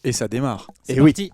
Et ça démarre. C'est Et oui. parti.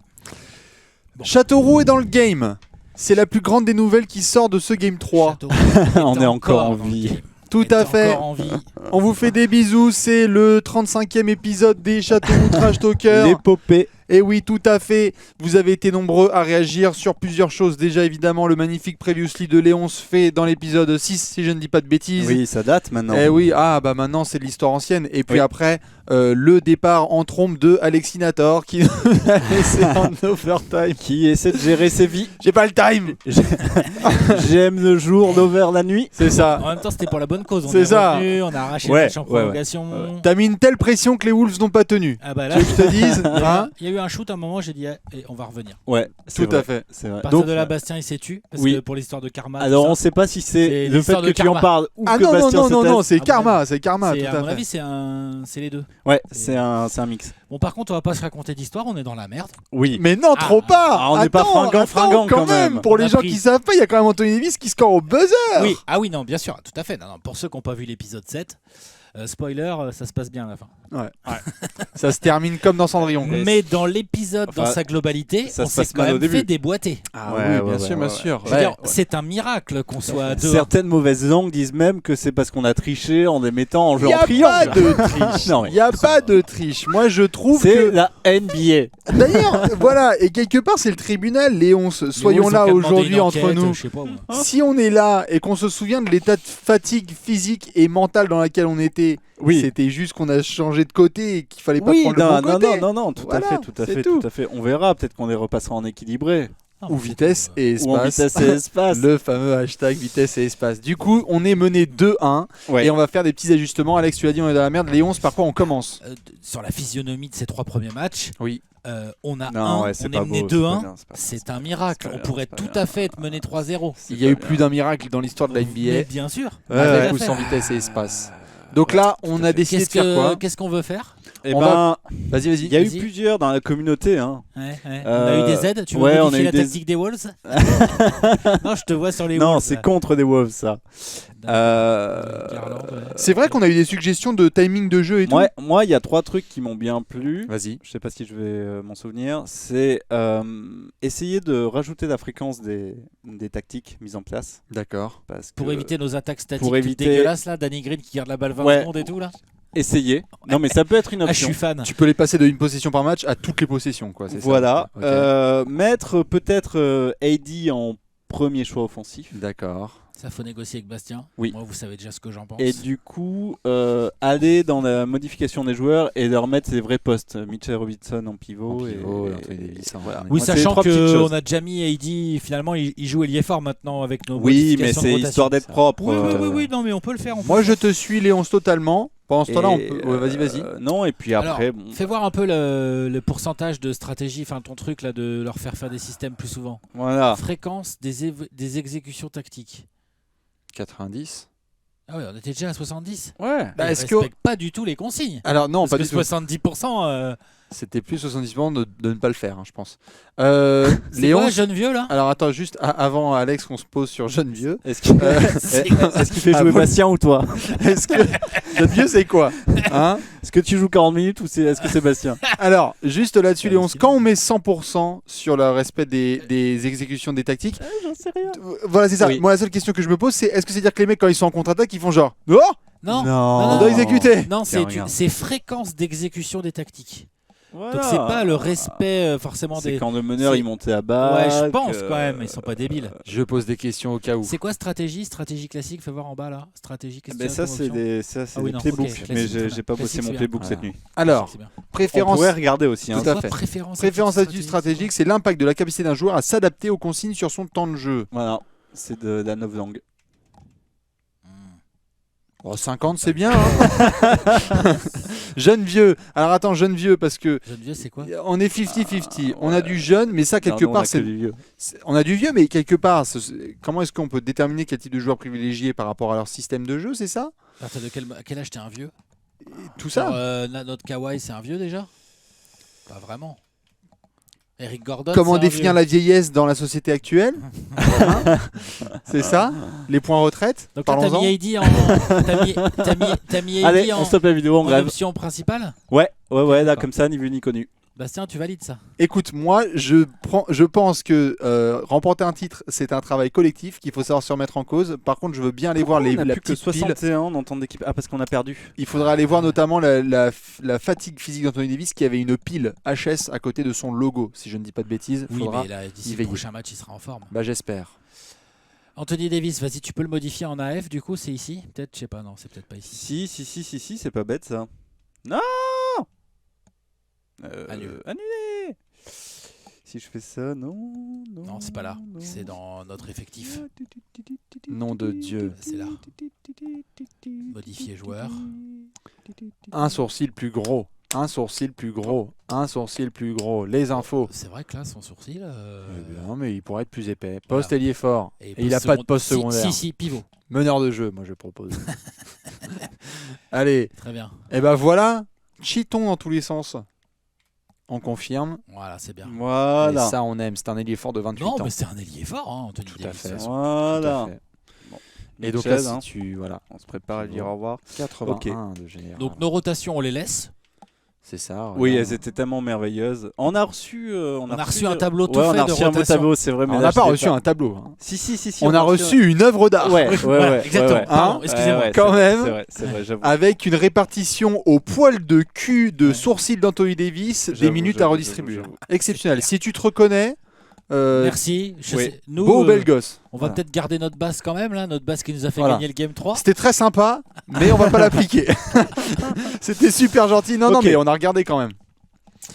Bon. Châteauroux est dans le game. C'est la plus grande des nouvelles qui sort de ce Game 3. Châteauroux On est encore en dans le vie. game. Tout Est à fait. encore en vie. On vous fait des bisous. C'est le 35e épisode des Châteauroux Trash Talker. L'épopée. Et oui, tout à fait. Vous avez été nombreux à réagir sur plusieurs choses. Déjà, évidemment, le magnifique Previously de Léon se fait dans l'épisode 6, si je ne dis pas de bêtises. Oui, ça date maintenant. Eh oui, bah maintenant c'est de l'histoire ancienne. Et puis Oui. après, le départ en trompe de Alexinator qui nous a laissé en overtime. Qui essaie de gérer ses vies. J'ai pas le time. J'aime le jour, l'over la nuit. C'est ça. En même temps, c'était pour la bonne cause. On C'est est ça. revenu, on a arraché Ouais, le match en ouais, ouais. prolongation. T'as mis une telle pression que les Wolves n'ont pas tenu. Ah bah Tu là, veux que je te dise hein il y a eu un shoot à un moment, j'ai dit on va revenir. Ouais, c'est Tout à vrai, fait. C'est vrai. À partir Donc, de là, Bastien il s'est tu parce oui. que pour l'histoire de karma. alors tout on ça, sait pas si C'est c'est le fait l'histoire que de tu en karma. parles ou Ah que non, non, Bastien non, non, s'est non, taisé. c'est Ah, karma, c'est karma, c'est- tout à à mon fait. avis, c'est les deux. Ouais, c'est un mix. Bon, par contre, on va pas se raconter d'histoire, on est dans la merde. Oui. Mais non, trop Ah, pas. on n'est pas Attends, fringant quand même. Pour On les a gens pris. qui savent pas, il y a quand même Anthony Davis qui score au buzzer. Oui, ah oui, non, bien sûr, tout à fait. Non, non, pour ceux qui n'ont pas vu l'épisode 7, spoiler, ça se passe bien à la fin. Ça se termine comme dans Cendrillon. quoi. Mais dans l'épisode, Enfin, dans sa globalité, ça on se s'est passe quand mal au même début. fait déboîter. Ah Ouais, oui, ouais, bien ouais, sûr, ouais, bien sûr. Je veux dire, c'est un miracle qu'on soit à deux. Certaines mauvaises langues disent même que c'est parce qu'on a triché en les mettant en Il jeu n'y en a pas triangle. de triche. Non, Il n'y a pas de triche. Moi, je trouve C'est que... la NBA. D'ailleurs, voilà, et quelque part, c'est le tribunal, Léon. Soyons là aujourd'hui entre nous. Je sais pas, moi. Si on est là et qu'on se souvient de l'état de fatigue physique et mentale dans laquelle on était, Oui. c'était juste qu'on a changé de côté et qu'il fallait pas Oui, prendre non, le bon non, côté. non, tout Voilà, à fait, tout à c'est fait, tout. tout à fait. On verra, peut-être qu'on les repassera en équilibré. Ah, Ou vitesse et Ou en espace. vitesse et espace. Le fameux hashtag vitesse et espace. Du coup, on est mené 2-1 Ouais. et on va faire des petits ajustements. Alex, tu as dit on est dans la merde. Léon, par quoi on commence? Sur la physionomie de ces trois premiers matchs, Oui. on a Non, ouais, on c'est est pas mené beau, c'est pas 2-1. bien, c'est pas- C'est un miracle. c'est On pas pourrait bien, tout c'est pas à fait être mené 3-0. Il y a eu plus d'un miracle dans l'histoire de la Mais NBA. bien sûr. Ouais, Avec ouais. ou sans vitesse et espace. Donc là, on a décidé de faire quoi? Qu'est-ce qu'on veut faire? Eh On ben, Vas-y, vas-y. il y a eu Vas-y. plusieurs dans la communauté. Hein. Ouais. On a eu des aides. Tu veux ouais, on a modifier eu la des- tactique des Wolves? Non, je te vois sur les Non, Wolves. c'est contre des Wolves, ça. Garland, ouais. C'est vrai qu'on a eu des suggestions de timing de jeu et tout. Moi, il y a trois trucs qui m'ont bien plu. Vas-y. Je sais pas si je vais m'en souvenir. C'est essayer de rajouter la fréquence des tactiques mises en place. D'accord. Parce Pour que- éviter nos attaques statiques pour éviter- dégueulasses là, Danny Green qui garde la balle 20 Ouais. secondes et tout là. Essayer. Non, mais ça peut être une Ah, je option. suis fan. Tu peux les passer d'une possession par match à toutes les possessions, quoi. C'est ça. Voilà. Ok. Mettre peut-être AD en premier choix offensif. D'accord. Ça faut négocier avec Bastien. Oui. Moi, vous savez déjà ce que j'en pense. Et du coup, aller dans la modification des joueurs et leur mettre ses vrais postes. Mitchell Robinson en pivot. En pivot, et Anthony Davis, hein. voilà. Oui, Moi, c'est les sachant trois petites choses. qu'on a déjà mis AD, finalement, il joue ailier fort maintenant avec nos Oui, mais modifications de c'est rotation. histoire d'être propre. Oui, non, mais on peut le faire. Moi, je te suis, Léonce, totalement. Pendant ce temps-là, on Et, peut. Ouais, vas-y. Non, et puis après, Alors, fais voir un peu le pourcentage de stratégie, enfin ton truc là, de leur faire des systèmes plus souvent. voilà. Fréquence des exécutions tactiques. 90. Ah ouais, on était déjà à 70. Ouais. Bah, Ils est-ce que- respectent pas du tout les consignes. Alors, non, Parce pas que du tout. 70%, C'était plus 70% de ne pas le faire, hein, je pense. c'est Léon. quoi, jeune vieux là? Alors, attends, juste avant, Alex, qu'on se pose sur Jeune Vieux. Est-ce qu'il C'est- est-ce qu'il fait Ah, jouer bon. Bastien ou toi? Est-ce que. Jeune Vieux, c'est quoi? Hein? Est-ce que tu joues 40 minutes ou est-ce que c'est Bastien? Alors, juste là-dessus, Ouais, Léonce, c'est quand bon. on met 100% sur le respect des exécutions des tactiques, J'en sais rien. voilà, c'est ça. Oui. Moi, la seule question que je me pose, c'est est-ce que c'est-à-dire que les mecs, quand ils sont en contre-attaque, ils font genre oh, Non, on doit exécuter. non, C'est rien. c'est fréquence d'exécution des tactiques. Voilà. Donc c'est pas le respect forcément C'est des. quand le meneur c'est- il montait à bas. Ouais, je pense quand même, ils sont pas débiles. Je pose des questions au cas où. C'est quoi stratégie classique? Fais voir en bas là. Stratégie, question. Ben ça c'est interruption. des oui, non, playbooks, ok, mais classique, j'ai pas bossé classique, mon c'est playbook bien. cette nuit. Alors, C'est bien. On préférence. pourrait regarder aussi. Hein. Tout à Quoi, fait. Préférence Attitude stratégique, c'est l'impact de la capacité d'un joueur à s'adapter aux consignes sur son temps de jeu. Voilà, c'est de la novlangue. Oh, 50, c'est bien. Hein. Jeune vieux. Alors attends, jeune vieux, parce que Jeune vieux, c'est quoi? on est 50-50. On a du jeune, mais ça, quelque Non, on a part, que c'est. du vieux. On a du vieux, mais quelque part, comment est-ce qu'on peut déterminer quel type de joueur privilégié par rapport à leur système de jeu, c'est ça? À partir de quel âge t'es un vieux? Tout ça. Notre Kawhi, c'est un vieux déjà? Pas vraiment. Eric Gordon. Comment c'est un définir vieux. la vieillesse dans la société actuelle? Hein? C'est ça? Les points retraite? Donc là, t'as Parlons-en. mis AD en. T'as mis AD Allez, en, on stoppe la vidéo, on en grève. option principale? Ouais, là D'accord. comme ça, ni vu ni connu. Bastien, tu valides ça? Écoute, moi, je pense que remporter un titre, c'est un travail collectif qu'il faut savoir se remettre en cause. Par contre, je veux bien aller voir On n'a la plus que petite pile. 61 dans temps d'équipe. Ah, parce qu'on a perdu. Il faudra aller voir notamment la fatigue physique d'Anthony Davis qui avait une pile HS à côté de son logo, si je ne dis pas de bêtises. Oui, Faudra mais là, d'ici y le veiller. prochain match, il sera en forme. Bah j'espère. Anthony Davis, vas-y, tu peux le modifier en AF, du coup, c'est ici? Peut-être, je sais pas, non, c'est peut-être pas ici. Si, c'est pas bête ça. Non Annulé. Si je fais ça, non. Non, c'est pas là, c'est dans notre effectif. Nom de Dieu. C'est là. Modifier joueur. Un sourcil plus gros. Un sourcil plus gros. Un sourcil plus gros. Les infos. C'est vrai que là, son sourcil. Eh bien, mais il pourrait être plus épais. Poste ailier fort. Et il poste a pas de second- poste secondaire. Si, pivot. Meneur de jeu, moi je propose. Allez, Très bien. et ben voilà. Cheatons dans tous les sens. On confirme. Voilà, c'est bien. Voilà. Et ça, on aime. C'est un ailier fort de 28 Non, ans. mais c'est un ailier fort, hein, Anthony Tout à Davis. fait. Tout Voilà. à fait. Et donc là, Michel, si hein, tu. Voilà. on se prépare à dire au revoir. 81 de général. Donc nos rotations, on les laisse. C'est ça. Oui, regarde. elles étaient tellement merveilleuses. On a reçu, On a reçu un tableau tout ouais, fait on a de reçu un beau rotation. tableau, c'est vrai. Mais On là, n'a pas je l'ai reçu un tableau. Hein. Si. On a reçu une œuvre d'art. Ouais. Exactement. ouais. Pardon, excusez-moi. Ouais, Quand c'est- même. C'est vrai, j'avoue. Avec une répartition au poil de cul de Ouais. sourcil d'Anthony Davis, des J'avoue, minutes à j'avoue, redistribuer. j'avoue. Exceptionnel. Si tu te reconnais, Merci. oui. Nous, beau ou bel gosse. on va Voilà. peut-être garder notre base quand même, là, notre base qui nous a fait Voilà. gagner le Game 3. C'était très sympa, mais on va pas l'appliquer. C'était super gentil. Non, Ok. mais on a regardé quand même.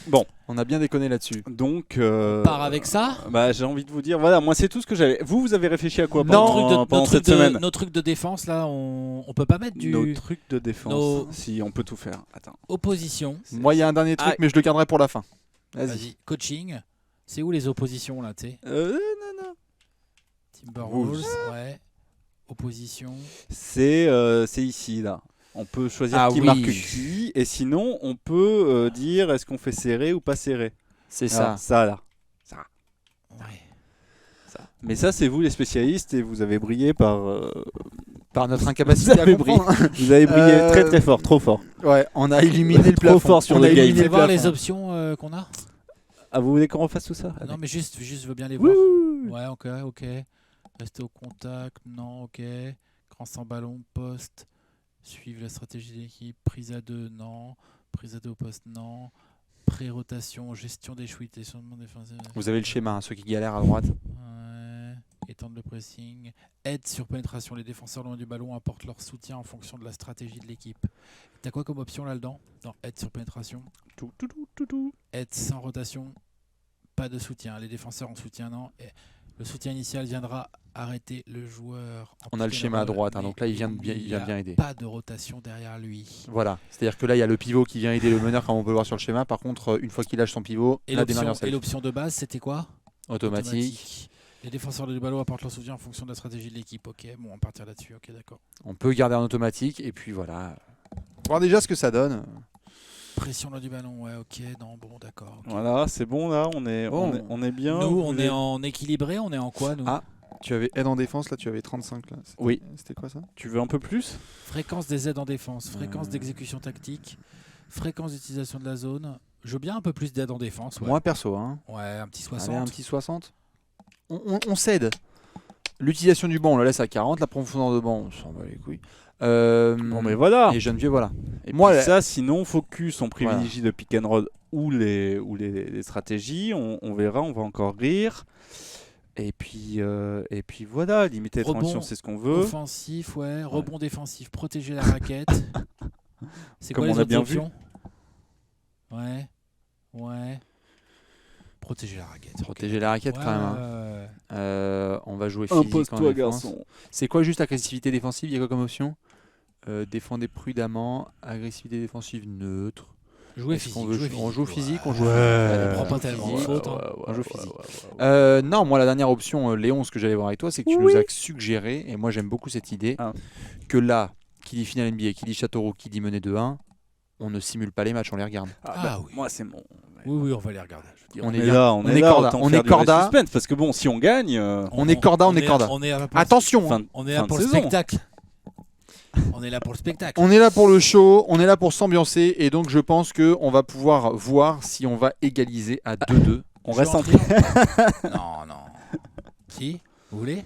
Bon. On a bien déconné là-dessus. Donc, On part avec ça. bah, j'ai envie de vous dire, voilà, moi c'est tout ce que j'avais. Vous avez réfléchi à quoi Non. pendant cette semaine? Nos trucs de défense, là, on peut pas mettre du Nos trucs de défense. Nos- Si, on peut tout faire. Attends. opposition. Moi, il y a un dernier truc, Ah. mais je le garderai pour la fin. Vas-y. Vas-y, coaching. C'est où les oppositions, là, tu sais? Non. Timberwolves, ouais. Opposition. C'est ici, là. On peut choisir Ah qui oui. marque qui, et sinon on peut dire est-ce qu'on fait serré ou pas serré. C'est Ah, ça. ça là. Ouais. Mais ça c'est vous les spécialistes et vous avez brillé par. Par notre incapacité Vous à avez comprendre. Vous avez brillé Euh, très fort, trop fort. Ouais, on a illuminé le Trop plafond. fort sur on le a game. illuminé Tu veux le voir plafond. les options qu'on a? Ah, vous voulez qu'on refasse tout ça? Non, mais juste, je veux bien les Oui, voir. oui, oui. Ouais, ok. Rester au contact, non, ok. Grand sans ballon, poste. Suivre la stratégie d'équipe. Prise à 2, non. Prise à 2 au poste, non. Pré-rotation, gestion des chouettes et son défensif. Vous avez le schéma, hein, ceux qui galèrent à droite. Ouais. Étendre le pressing. Aide sur pénétration. Les défenseurs loin du ballon apportent leur soutien en fonction de la stratégie de l'équipe. T'as quoi comme option là-dedans? Non, aide sur pénétration. Tout. Aide sans rotation. Pas de soutien. Les défenseurs en soutien, non. Et le soutien initial viendra arrêter le joueur. en On a le pick and schéma à roll, droite, hein, mais donc là, il vient n'y bien a aider. Pas de rotation derrière lui. Voilà, c'est-à-dire que là, il y a le pivot qui vient aider le meneur, comme on peut le voir sur le schéma. Par contre, une fois qu'il lâche son pivot, Et la démarre l'option de base, c'était quoi? automatique. Les défenseurs du ballon apportent leur soutien en fonction de la stratégie de l'équipe. Ok, bon, on va partir là-dessus. Ok, d'accord. On peut garder en automatique, et puis voilà. Voir déjà ce que ça donne. Pression loin du ballon, ouais, ok, non, bon, d'accord. ok. Voilà, c'est bon là, on est bien. Nous, Vous on êtes- est en équilibré, on est en quoi, nous? Ah. Tu avais aide en défense, là, tu avais 35. Là. Oui. C'était quoi ça? Tu veux un peu plus? Fréquence des aides en défense, fréquence d'exécution tactique, fréquence d'utilisation de la zone. Je veux bien un peu plus d'aide en défense. Ouais, Moi, perso, hein. ouais un petit Allez, 60. un petit 60. On cède. L'utilisation du banc, on la laisse à 40. La profondeur de banc, on s'en bat les couilles. Bon, mais voilà. Et Geneviève, voilà. Et Moi, puis la- ça, sinon, focus, on privilégie le pick and roll ou les stratégies. On verra, on va encore rire. Et puis voilà, limiter les Rebond. transitions, c'est ce qu'on veut. Offensif, ouais. Rebond défensif, protéger la raquette. C'est Comme quoi on les a autres bien options? Ouais. Protéger la raquette. ok. Protéger la raquette Ouais, quand même. Hein. On va jouer physique en Impose-toi, défense. garçon. C'est quoi juste agressivité défensive? Il y a quoi comme option? Défendez prudemment. Agressivité défensive neutre. Jouer Est-ce qu'on physique. veut- on joue physique, on joue Ouais. physique. On prend pas tellement en Physique. faute. hein. On joue physique. Non, moi la dernière option, Léon, ce que j'allais voir avec toi, c'est que tu nous as suggéré, et moi j'aime beaucoup cette idée, Ah. que là, qui dit finale NBA, qui dit Châteauroux, qui dit mener 2-1, on ne simule pas les matchs, on les regarde. Ah oui. Moi, c'est mon. Oui, on va les regarder. On est est bien. là, On est corda. autant On faire est du vrai corda. suspense, parce que bon, si on gagne, On est corda, on est corda. On est à Attention, hein. fin, On est fin là de pour le saison. spectacle. On est là pour le spectacle. On est là pour le show, on est là pour s'ambiancer et donc je pense qu'on va pouvoir voir si on va égaliser à 2-2. On Jeu reste en entrée. Non. Si, vous voulez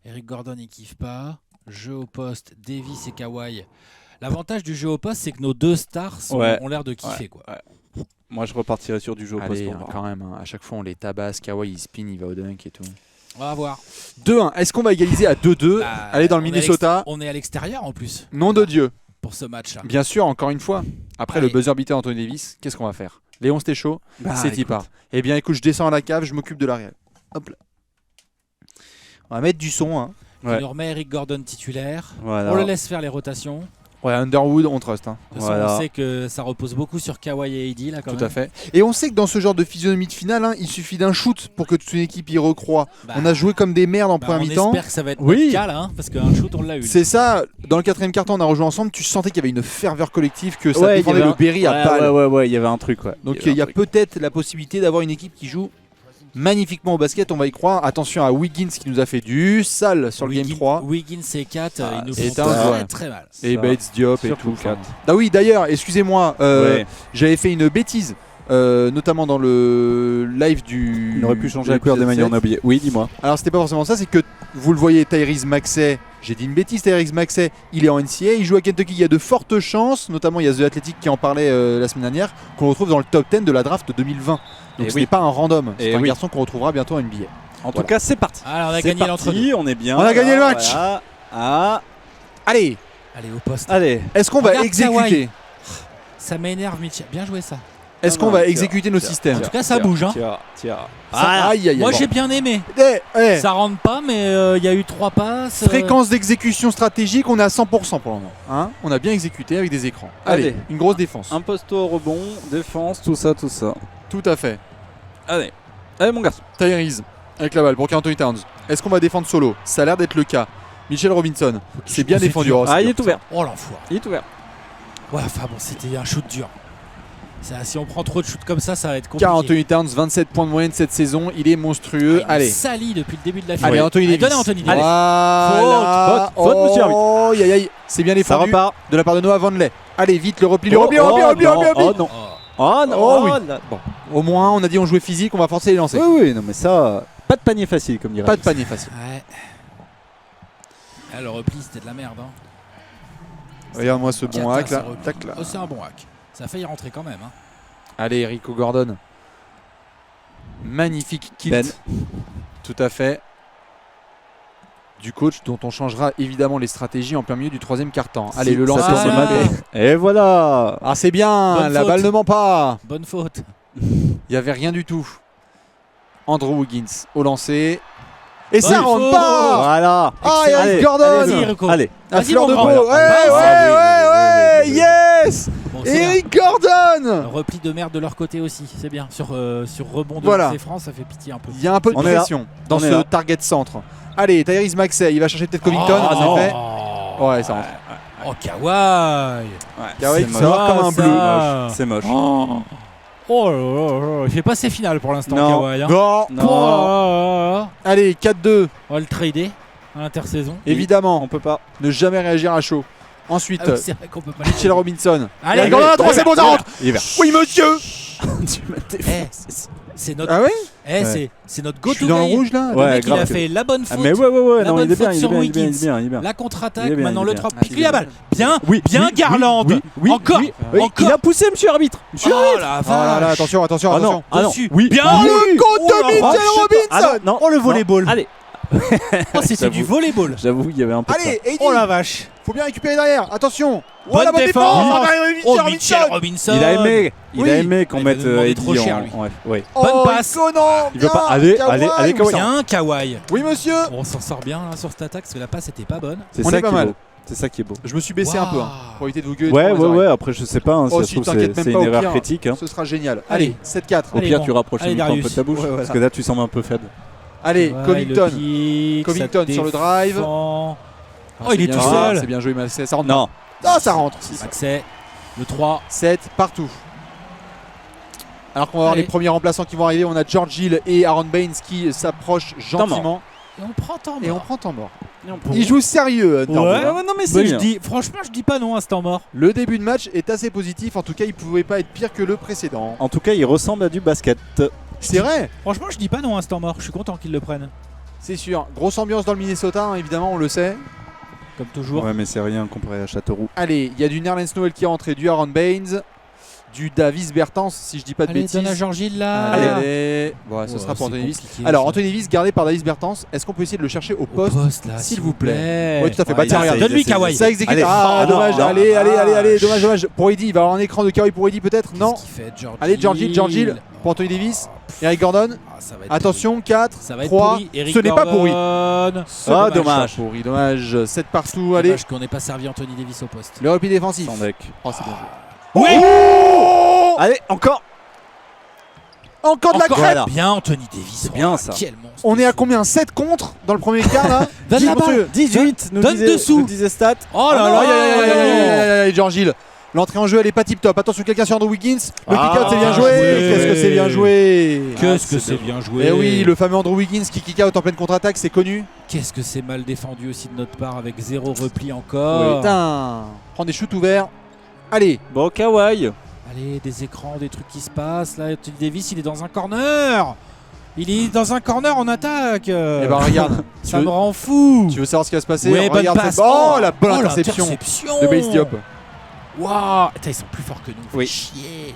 Eric Gordon, il kiffe pas. Jeu au poste, Davis et Kawhi. L'avantage du jeu au poste, c'est que nos deux stars ont l'air de kiffer. Quoi. Moi, je repartirai sur du jeu au poste. Allez, pour voir. quand même, à chaque fois on les tabasse, Kawhi il spin, il va au dunk et tout. On va voir. 2-1, est-ce qu'on va égaliser à 2-2 Allez dans le on est à Minnesota. On est à l'extérieur en plus. Nom de Dieu. Pour ce match-là. Bien sûr, encore une fois. Après Allez. le buzzer beater Anthony Davis, qu'est-ce qu'on va faire Léon, c'était chaud, c'est écoute. part. Eh bien écoute, je descends à la cave, je m'occupe de l'arrière. Hop là. On va mettre du son. Hein. Ouais. On nous remet Eric Gordon titulaire. Voilà. On le laisse faire les rotations. Ouais, Underwood, on trust. Hein. De toute façon, Voilà. on sait que ça repose beaucoup sur Kawhi et AD là quand Tout même. à fait. Et on sait que dans ce genre de physionomie de finale, hein, il suffit d'un shoot pour que toute une équipe y recroie. Bah, On a joué comme des merdes en bah, première on mi-temps. espère que ça va être Oui. notre cas là, hein, parce qu'un shoot on l'a eu. C'est ça, dans le quatrième quart-temps, on a rejoint ensemble, tu sentais qu'il y avait une ferveur collective, que ça Ouais, il y défendait avait le Berry à balle. Ouais, il y avait un truc. Ouais. Donc il y a peut-être la possibilité d'avoir une équipe qui joue magnifiquement au basket, on va y croire. Attention à Wiggins qui nous a fait du sale sur le Game 3. Wiggins et 4, ils nous et font Towns, très, ouais. très mal. Et Bates Diop et Surtout tout. Kat. Ah oui, d'ailleurs, excusez-moi, Ouais. j'avais fait une bêtise, notamment dans le live du... Il aurait pu changer de la couleur des l'épisode maillots, on a oublié. Oui, dis-moi. Alors c'était pas forcément ça, c'est que vous le voyez, Tyrese Maxey, j'ai dit une bêtise, Tyrese Maxey, il est en NCAA, il joue à Kentucky, il y a de fortes chances, notamment il y a The Athletic qui en parlait la semaine dernière, qu'on le retrouve dans le top 10 de la draft 2020. Donc Et ce oui. n'est pas un random, c'est Et un oui. garçon qu'on retrouvera bientôt en NBA. En tout cas, c'est parti. Alors on a C'est gagné l'entre-deux. parti, on est bien. On a gagné le Là, match. voilà. Ah, Allez, Allez au poste. allez. est-ce qu'on va Regarde exécuter Kawhi. Ça m'énerve Mitchell. Bien joué ça. Est-ce qu'on va exécuter nos systèmes En tout cas, ça bouge, hein. Tiens. Ça- Aïe, aïe, aïe. Moi Bon. j'ai bien aimé. Eh, Ça rentre pas, mais il y a eu 3 passes. fréquence d'exécution stratégique, on est à 100% pour le moment. Hein, on a bien exécuté avec des écrans. Allez, Allez. une grosse défense. Un poste au rebond, défense, tout ça. Tout à fait. Allez. Allez, mon garçon. Tyrese avec la balle pour Karl Anthony Towns. Est-ce qu'on va défendre solo? Ça a l'air d'être le cas. Mitchell Robinson, c'est bien c'est défendu. dur. Oh, c'est Ah, il dur, est ouvert. Oh l'enfoiré. Il est ouvert. Ouais, enfin bon, c'était un shoot dur. Si on prend trop de shoots comme ça va être compliqué. Karl Anthony Towns, 27 points de moyenne cette saison, il est monstrueux. Il Allez, sali depuis le début de la allez, finale. Anthony Davis. Donnez Anthony Davis. Voilà. Faute, monsieur l'arbitre. Oh, aïe, aïe, aïe. C'est bien Ça défendu repart. de la part de Noah Vonleh. Allez, vite, le repli, le Oh, repli, le repli, le repli, le repli, le repli. Oh non. Oh. Oh non. Oh, oui. là. Bon. Au moins, on a dit on jouait physique, on va forcer les lancers. Oui, non, mais ça, pas de panier facile, comme dirait. Pas de panier facile. Ouais. Ah, le repli, c'était de la merde. Hein. Regarde-moi ce bon Cata, hack là. ce repli. Tac là. Oh, c'est un bon hack. Ça a failli rentrer quand même. Hein. Allez, Rico Gordon. Magnifique kill. Ben. Tout à fait. Du coach dont on changera évidemment les stratégies en plein milieu du troisième quart-temps. Allez, le Ça lancer. tourne c'est mal. fait. Et voilà. Ah, c'est bien. Bonne La faute. balle ne ment pas. Bonne faute. Il n'y avait rien du tout. Andrew Wiggins au lancer. Et ça Bonne rentre faute. pas. Voilà. Ah, Excellent. Eric Gordon. Vas-y, Rico. Allez. À Vas-y, fleur mon de grand. peau. Ouais, Ah, ouais, oui, yes. Bon, c'est bien. Eric Gordon. Repli de merde de leur côté aussi, c'est bien. Sur rebond de Voilà. ces France, ça fait pitié un peu. Il y a un peu de On est là. pression dans On est ce là. target centre. Allez, Tyrese Maxey, il va chercher peut-être Covington. Oh, en non. effet. Ouais, ça rentre. Oh, Kawhi. Kawhi C'est qui moche. sort comme un ça. bleu. C'est moche. Oh là là là. Il fait pas ses finales pour l'instant, Non. Kawhi. Hein. Non. Non. Oh là là là. Allez, 4-2. On va le trader à l'intersaison. Évidemment, On peut pas. ne jamais réagir à chaud. Ensuite, Ah oui, c'est vrai qu'on peut pas Mitchell Robinson. Allez, Eric Gordon à 3, c'est bon, ça rentre. Il est vert. Oui, monsieur. Tu m'as défoncé. C'est notre, Ah ouais. c'est notre Je suis go-to dans le guy. rouge là. Le Ouais, mec, il grave a que- fait la bonne Ah faute. mais ouais, La non, bonne il est bien, faute il est sur bien, il est Wiggins. bien, il est bien. La contre-attaque, Il est bien, maintenant il est le bien. 3. Ah, Puis il lui est la balle. Bien, bien Garland. Encore, encore. Il a poussé monsieur l'arbitre. Monsieur Oh l'arbitre. la Oh là là, vache. attention, attention, Ah attention. non, ah non. Dessus. Oui. Bien. Oui. Le compte de Oh la Mitchell vache. Robinson. Ah non, non. Oh le volleyball. Allez. Oh, c'était du volleyball. J'avoue, il y avait un peu de Allez, AD. Oh la vache. Faut bien récupérer derrière. Attention. Bonne Oh la bonne défense. défense. Ah, bah, Oh, Mitchell Mitchell Robinson. Robinson. Oui. Il a aimé qu'on Il va mette nous demander Eddie trop cher, lui. en. Ouais. Oh, Bonne passe. Iconan, Il veut bien. pas. Allez, Kawhi, allez, Kawhi. Bien Kawhi. Oui, monsieur. On s'en sort bien là, sur cette attaque parce que la passe était pas bonne. C'est On ça est pas qui est mal. beau. C'est ça qui est beau. Je me suis baissé un peu hein, pour éviter de vous gueuler. Ouais, trop dans les oreilles. Après, je sais pas. Si Oh, ça se si, trouve, t'inquiète même c'est pas, une au erreur pire, critique. Ce sera génial. Allez. Allez, 7-4. Au Allez, pire, bon. tu rapproches Allez, le micro un peu de Darius. ta bouche. Ouais, voilà. Parce que là, tu sembles un peu faible. Allez, Ouais, Covington. le pick, Covington ça sur le drive. défend. Ah, Oh, c'est il est bien tout joué, seul. C'est bien joué, Maxey. Ça rentre. Non. Ah, ça rentre. Accès. Le 3. 7 partout. Alors qu'on va avoir Allez. les premiers remplaçants qui vont arriver, on a George Hill et Aaron Baines qui s'approchent gentiment. Et on prend temps Et on mort. prend temps mort. Il joue sérieux, Underwood, hein. non mais Moi, c'est bien. franchement, je dis pas non à ce temps mort. Le début de match est assez positif. En tout cas, il pouvait pas être pire que le précédent. En tout cas, il ressemble à du basket. C'est vrai, Franchement, je dis pas non à ce temps mort. Je suis content qu'ils le prennent. c'est sûr. Grosse ambiance dans le Minnesota, hein, évidemment, on le sait. Comme toujours. Ouais, mais c'est rien comparé à Châteauroux. Allez, il y a du Nerlens Noel qui est rentré, du Aaron Baines, du Davis Bertans, si je dis pas de Allez, bêtises. donne à Georgil là. Allez, allez. Bon, ce sera pour Anthony Davis. Alors, Anthony Davis gardé par Davis Bertans. Est-ce qu'on peut essayer de le chercher au poste, là, s'il vous plaît? Ouais, tout à fait. Ouais, Bah, tiens, il regarde. essaye, Donne-lui il essaye, Kawhi. il Ça essaye. exécute. Allez, Ah, non, dommage. non. Allez, dommage, dommage. Pour Eddie, il va avoir un écran de Kawhi pour Eddie peut-être. Non. Qu'est-ce qu'il fait, Georgil? Allez, Georgil pour Anthony Davis. Eric Gordon. Ah, ça va être Attention, 4, Ça va être 3. pourri. Eric Ce n'est pas pourri. Gordon. Ah, dommage. Pourri, dommage. 7 partout. Allez, Dommage qu'on n'ait pas servi Anthony Davis au poste. le repli défensif. Sans deck. Oh, c'est bien joué. Oui. Oh Allez, encore. Encore de la Encore crêpe. Voilà. bien Anthony Davis. C'est bien, Oh, ça. Quel monstre. On est à combien? 7 contre dans le premier quart là. Donne la Monsieur. balle. 18, nous Donne dessous. disait Stat. Oh Ah là non, là. aïe, aïe, aïe, aïe, aïe, aïe, aïe, George Hill. L'entrée en jeu elle est pas tip top. Attention, quelqu'un sur Andrew Wiggins. Le Ah, kick out c'est bien joué. joué. Qu'est-ce que c'est bien joué. Qu'est-ce que Ah, c'est bien joué. Eh oui, le fameux Andrew Wiggins qui kick out en pleine contre-attaque, c'est connu. Qu'est-ce que c'est mal défendu aussi de notre part avec 0 repli encore. Putain. Prends des shoots ouverts. Allez. Bon, Kawhi. Allez, des écrans, des trucs qui se passent. Là, Anthony Davis, il est dans un corner. Il est dans un corner en attaque. Eh ben regarde. Ça me rend fou. Tu veux savoir ce qui va se passer? Ouais, bonne Regarde passe. cette- Oh, la bonne Oh, interception l'interception. de Base Diop. Waouh. Putain, ils sont plus forts que nous. Oui. Chier.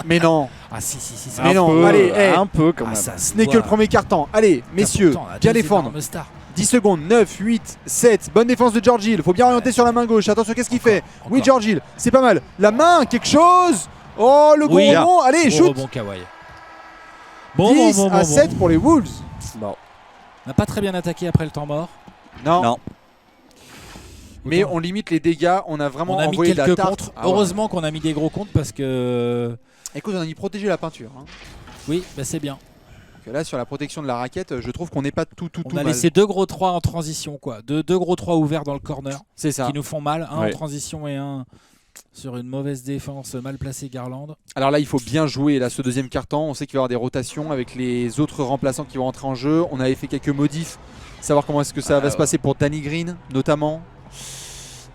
Mais non. Ah si, ça Mais Un non, peu, allez, eh. un peu quand Ah, même. ça se Ce n'est que voit. le premier quart-temps. Allez, messieurs, Pourtant, on a bien deux défendre. énormes stars. 10 secondes, 9, 8, 7. Bonne défense de George Hill. Faut bien orienter sur la main gauche. Attention, qu'est-ce qu'il fait? Oui, Encore. George Hill, c'est pas mal. La main, quelque chose. Oh, le Oui. bon rebond. Allez, Bon shoot. rebond, Kawhi. 10 à 7 pour les Wolves. Bon. On n'a pas très bien attaqué après le temps mort. Non. Non. Mais Autant- on limite les dégâts. On a vraiment on a mis envoyé de la quelques tarte. contres. Ah ouais. Heureusement qu'on a mis des gros contres parce que. Écoute, on a mis protéger la peinture. Hein. Oui, bah c'est bien. Donc là, sur la protection de la raquette, je trouve qu'on n'est pas tout On a mal. laissé 2 gros 3 en transition, quoi. Deux gros 3 ouverts dans le corner C'est ça. qui nous font mal. Un Ouais. en transition et un sur une mauvaise défense mal placée Garland. Alors là, il faut bien jouer là, ce deuxième quart-temps. On sait qu'il va y avoir des rotations avec les autres remplaçants qui vont rentrer en jeu. On avait fait quelques modifs. Savoir comment est-ce que ça va se passer pour Danny Green, notamment.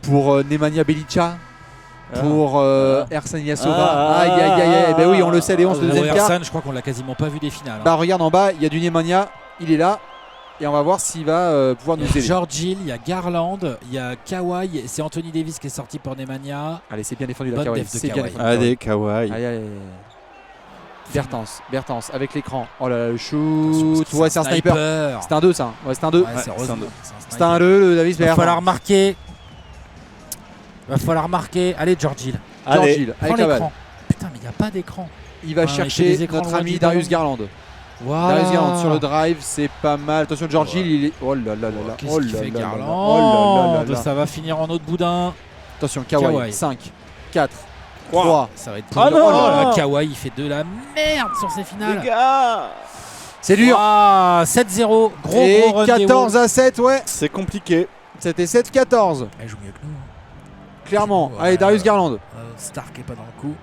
Pour Nemanja Bjelica. Pour Ersan Ilyasova. Aïe, aïe, aïe, aïe. Ben oui, on le sait, les 11 de deuxième quart. Ersan, je crois qu'on l'a quasiment pas vu des finales. Bah regarde en bas, il y a du Nemanja. Il est là. Et on va voir s'il va pouvoir Il nous y a aider. George Hill, il y a Garland, il y a Kawhi, c'est Anthony Davis qui est sorti pour Nemanja. Allez, c'est bien défendu la Bonne Kawhi. def de C'est bien Kawhi. défendu. Allez, Kawhi. Aïe, aïe, aïe. Bertans avec l'écran. Oh là là, le Attention, shoot. parce que Ouais, c'est un sniper. C'est un 2 ça. Ouais, c'est un 2. Ouais, c'est c'est un heureusement. deux. C'est un 2, le Davis Il va Bertans. falloir marquer. Il va falloir marquer. Allez, George Hill. George Allez. Hill Prends avec la balle. l'écran. Putain, mais il n'y a pas d'écran. Il va Ah, il fait chercher des écrans notre loin ami du Darius ballon. Garland. Voilà. Darius Garland sur le drive, c'est pas mal. Attention, George Hill, il est. Oh là là là là. Qu'est-ce Oh qu'il là fait là là là. Garland? Oh là là là là. Ça va finir en autre boudin. Attention, Kawhi. Kawhi. 5, 4, 3. Ça va être Ah pourri. non. Oh là là, Kawhi, il fait de la merde sur ses finales. Les gars, C'est dur. Ah, 7-0. Gros Et gros run des 14 Wolves. à 7, ouais. c'est compliqué. C'était 7-14. Elle joue mieux que nous. Clairement. Ouais. Allez, Darius Garland. Stark est pas dans le coup.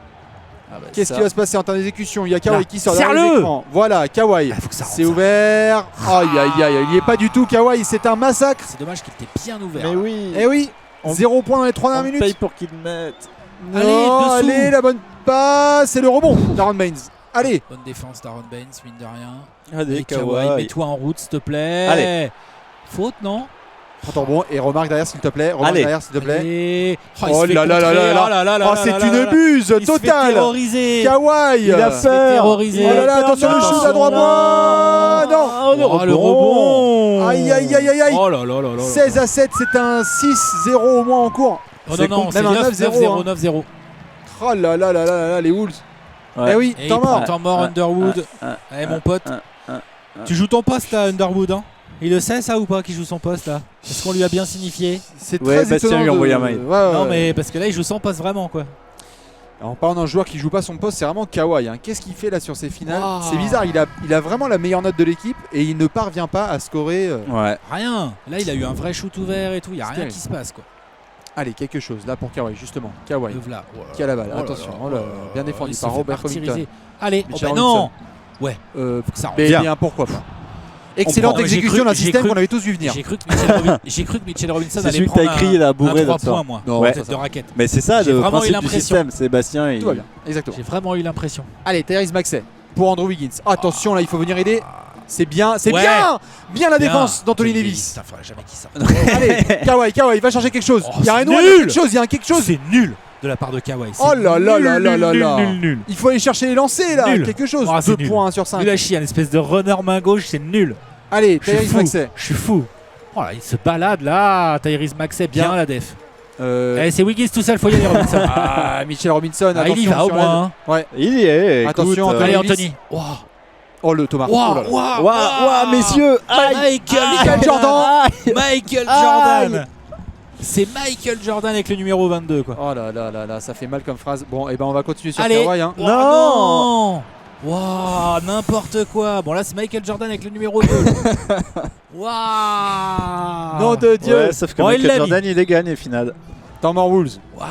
Qu'est-ce qui va se passer en termes d'exécution? Il y a Kawhi Là. qui sort derrière Serre-le. les écrans. Voilà, Kawhi. Ah, faut que ça rentre, C'est ça. ouvert. Aïe, aïe, aïe. Il n'y est pas du tout, Kawhi. C'est un massacre. C'est dommage qu'il était bien ouvert. Mais oui. Eh oui. 0 points dans les 3 dernières On minutes. paye pour qu'ils le mettent. Non, Allez, dessous. allez, la bonne passe. C'est le rebond d'Aaron Baines. Allez. Bonne défense d'Aaron Baines, mine de rien. Allez, Et Kawhi, Kawhi. mets-toi en route, s'il te plaît. Allez. Faute, non? Prends ton rebond et remarque derrière, s'il te plaît. Remarque Allez. derrière, s'il te plaît. Allez. Oh il se fait là là là contrer. là là. Oh là là là Oh, là c'est là une là là. buse Il se fait totale. terroriser. Kawhi. Il a Il se fait peur. terroriser. Oh là là, attention le shoot à droit. Oh, non. Oh, le rebond. Aïe, aïe, aïe, aïe, aïe. Oh là là là là là. 16 à 7, c'est un 6-0 au moins en cours. Oh C'est non, non, con- c'est même un 9-0, 9-0, 9-0. Oh là là là là là là, les Wolves. Ouais. Eh oui, Et temps il prend mort. temps mort, Underwood. Allez, mon pote. Tu joues ton poste là, Underwood, hein? Il le sait ça ou pas qu'il joue son poste là? Est-ce qu'on lui a bien signifié? C'est Ouais, très Bastien étonnant lui a de- envoyé un mail. Ouais, ouais, Non ouais. mais parce que là il joue son poste vraiment quoi. En parlant d'un joueur qui joue pas son poste, c'est vraiment Kawhi. Hein. Qu'est-ce qu'il fait là sur ces finales? Wow. C'est bizarre, il a vraiment la meilleure note de l'équipe et il ne parvient pas à scorer. Ouais. Rien. Là il a eu un vrai shoot ouvert et tout, il y a C'est rien terrible. qui se passe quoi. Allez, quelque chose là pour Kawhi, justement. Kawhi Le v'là. Oh là qui a la balle. là là Attention, là oh là là, bien il défendu se par fait Robert martyriser. Covington. Allez, oh Mitchell bah non. Robinson. Faut que ça rentre. Mais Bien. bien, pourquoi pas. Excellente prend. exécution d'un J'ai système cru- qu'on avait tous vu venir. J'ai cru que Mitchell Robinson C'est allait celui que t'as prendre écrit, il a bourré un 3 l'autre soir. points, moi. Non, Ouais. Tête de raquette. Mais c'est ça J'ai le vraiment eu principe du l'impression. système. Sébastien, il... Tout va bien, exactement. J'ai vraiment eu l'impression. Allez, Tyrese Maxey pour Andrew Wiggins. Attention, là, il faut venir aider. C'est bien, c'est Ouais. bien la Bien. défense d'Anthony Davis. Putain, faudrait jamais qu'il sorte. Allez, Kawhi, il va changer quelque chose. Oh, Il y a un c'est nom, il y a nul. quelque chose, il y a quelque chose. C'est nul de la part de Kawhi. Oh là là là là là là. Nul. Il faut aller chercher les lancers là, Nul. quelque chose. Oh, c'est 2 nul. points 1 sur 5. Nul à chier, une espèce de runner main gauche, c'est nul. Allez, Je suis Tyrese fou. Maxey. Je suis fou. Oh là, il se balade là, Tyrese Maxey, bien Bien. la def. Euh, C'est Wiggins tout seul, faut y aller Robinson. Ah, Mitchell Robinson. Ah, il y attention va au sur moins. hein. Ouais. Il y est. Attention, écoute, Anthony. Allez Davis. Anthony. Wow. Oh le Thomas. Oh là là. Ouah, messieurs. Aïe. Michael Jordan. Michael Aïe. Jordan. C'est Michael Jordan avec le numéro 22 quoi. Oh là là là là, ça fait mal comme phrase. Bon, et ben on va continuer sur Allez. Kawhi. Hein. Oh, non. Waouh, n'importe quoi. Bon là c'est Michael Jordan avec le numéro 2. Waouh. Nom de Dieu. Ouais, sauf que Bon, il Michael l'a Jordan, il les gagne, final. Thomas Wolves. Waouh.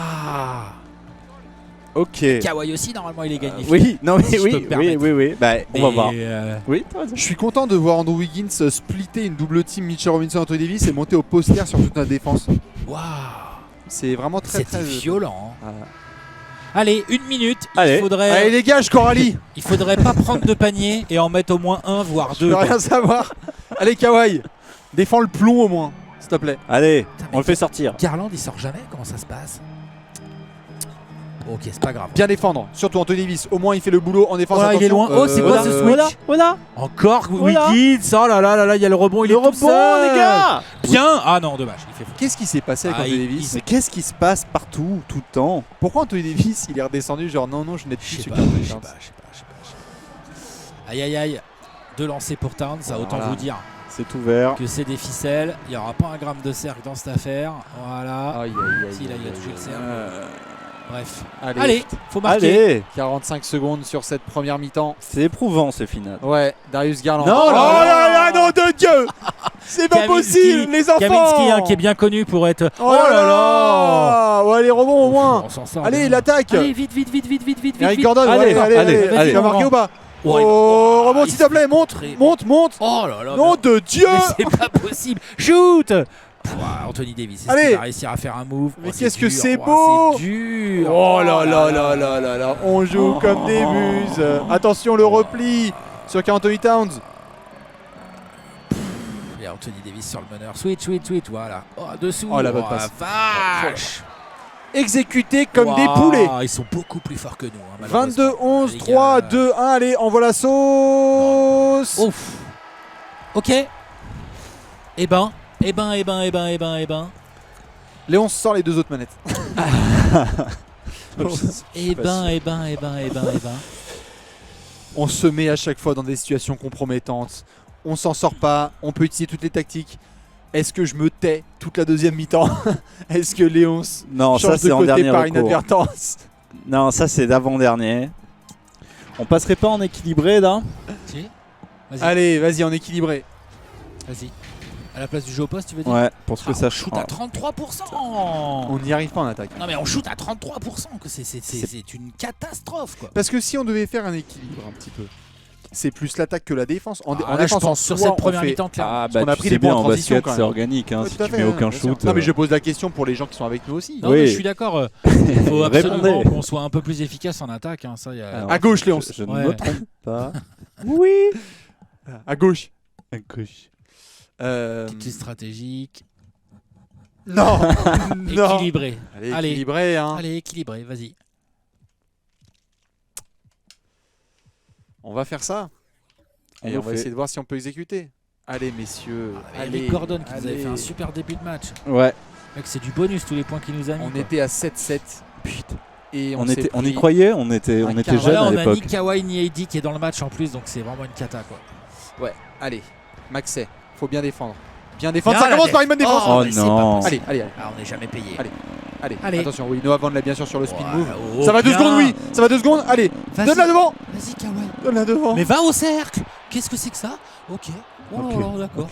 Ok. Kawhi aussi normalement il est gagné. Oui, non mais Si je peux me oui, permettre. oui. Bah, on va voir. euh, Oui, t'as raison. Je suis content de voir Andrew Wiggins splitter une double team Mitchell Robinson Anthony Davis et monter au poster sur toute notre défense. Waouh. C'est vraiment très C'était très violent. hein. Voilà. Allez, une minute. Allez. Allez dégage Coralie. Il faudrait pas prendre de panier et en mettre au moins un voire Je deux. veux rien savoir. Allez Kawhi, défends le plomb au moins, s'il te plaît. Allez, Putain, on le fait sortir. Garland il sort jamais. Comment ça se passe? Ok, c'est pas grave. Bien défendre, surtout Anthony Davis. Au moins il fait le boulot en défense. Oh là, il est attention. loin. Oh, c'est quoi ce switch Voilà. Encore Voilà. Wiggins. Oh là là là là, il y a le rebond. Il Le est tout rebond, seul. les gars. Bien. Ah non, dommage. Il fait fou. Qu'est-ce qui s'est passé avec Ah, Anthony il- Davis Mais qu'est-ce qui se passe partout, tout le temps? Pourquoi Anthony Davis il est redescendu genre non je n'ai Je plus sais sur pas, Carl je sais Towns. pas. Aïe aïe aïe. Deux lancers pour Towns, ça autant Voilà. vous dire C'est ouvert. que c'est des ficelles. Il n'y aura pas un gramme de cercle dans cette affaire. Voilà. Aïe aïe aïe. Si, là, il a touché le cercle. Bref. Allez, Allez, faut marquer. Allez, 45 secondes sur cette première mi-temps. c'est éprouvant ce final. Ouais, Darius Garland. Non, oh là, là là, nom de Dieu. C'est pas Kaminski- possible, les enfants. Kaminski hein, qui est bien connu pour être. Oh là là. Ouais, les rebonds au moins. On s'en sort. Allez, bien. l'attaque. Allez, vite, vite, vite, vite, vite, vite. Eric vite. Gordon, Allez, allez, allez, vas-y, allez. il va marquer ou pas? Ouais, Oh, il- rebond il s'il te plaît, fait monte, très- monte, monte. Oh là là. Nom non. de Dieu. Mais c'est pas possible. Shoot. Pouah, Anthony Davis, est-ce Allez. qu'il va réussir à faire un move? Mais Oh, qu'est-ce que dur. c'est Oh, beau. C'est dur. Oh là là là là là là, on joue comme des muses. Attention le repli sur Karl Anthony Towns. Il y a Anthony Davis sur le meneur. Switch, voilà. Oh, dessous. Oh, la bonne la passe. vache. Exécutés comme des Waouh, poulets. Ils sont beaucoup plus forts que nous. Hein, malheureusement. 22, 11, Les 3, gars. 2, 1. Allez, envoie la sauce. Ouf. Ok. Eh ben. Léon sort les deux autres manettes. Eh ben. On se met à chaque fois dans des situations compromettantes. On s'en sort pas. On peut utiliser toutes les tactiques. Est-ce que je me tais toute la deuxième mi-temps? Est-ce que Léon Non, ça change de c'est en côté dernier par recours. inadvertance? Non, ça c'est d'avant-dernier. On passerait pas en équilibré là? Si. Vas-y. Allez, vas-y, en équilibré. Vas-y. À la place du jeu au poste, tu veux dire? Ouais, pour ce que Ah, ça on shoot à 33%. On n'y arrive pas en attaque. Non mais on shoot à 33%, que c'est une catastrophe quoi. Parce que si on devait faire un équilibre un petit peu, c'est plus l'attaque que la défense. En Ah, là, je défense, en pense sur soi, cette on première fait- mi-temps clairement. Ah qu'on bah a tu pris sais des points bien en en transition, basket quand c'est même. organique hein, Ouais, si tout à tu fait, mets hein, aucun bien sûr. shoot. Non mais je pose la question pour les gens qui sont avec nous aussi. Non Oui. mais je suis d'accord, il faut absolument Répondez. qu'on soit un peu plus efficace en attaque, hein, ça y a... Alors, À gauche, Léon. Je ne Ouais. me trompe pas. Oui. À gauche. À gauche. Petite liste stratégique, Non. Non. équilibré. Allez, Allez. équilibré. Hein. Allez, équilibré, vas-y. On va faire ça. On Et le on va fait. essayer de voir si on peut exécuter. Allez, messieurs. Allez, Eric Gordon qui nous avait allez. fait un super début de match. Ouais. Mec, c'est du bonus tous les points qu'il nous a mis. On quoi. était à 7-7. Putain. Et On s'est y pris- croyait, on était un jeunes quart. Voilà, à on a ni l'époque. Kawhi ni AD qui est dans le match en plus, donc c'est vraiment une cata quoi. Ouais, allez. Maxey, faut bien défendre. Bien défendre, Bien ça la commence def- par une bonne défense. Oh mais c'est non. pas possible. Allez, allez, allez. Ah, on n'est jamais payé. Allez, Allez. attention, oui, Noah Van l'a bien sûr sur le speed Ouais, move. oh, Ça va 2 bien. secondes, oui. Ça va 2 secondes. Allez, Vas-y. donne-la devant. Vas-y Kawhi. Donne-la devant. Mais va au cercle. Qu'est-ce que c'est que ça? Ok. Oh Ok. là là, d'accord.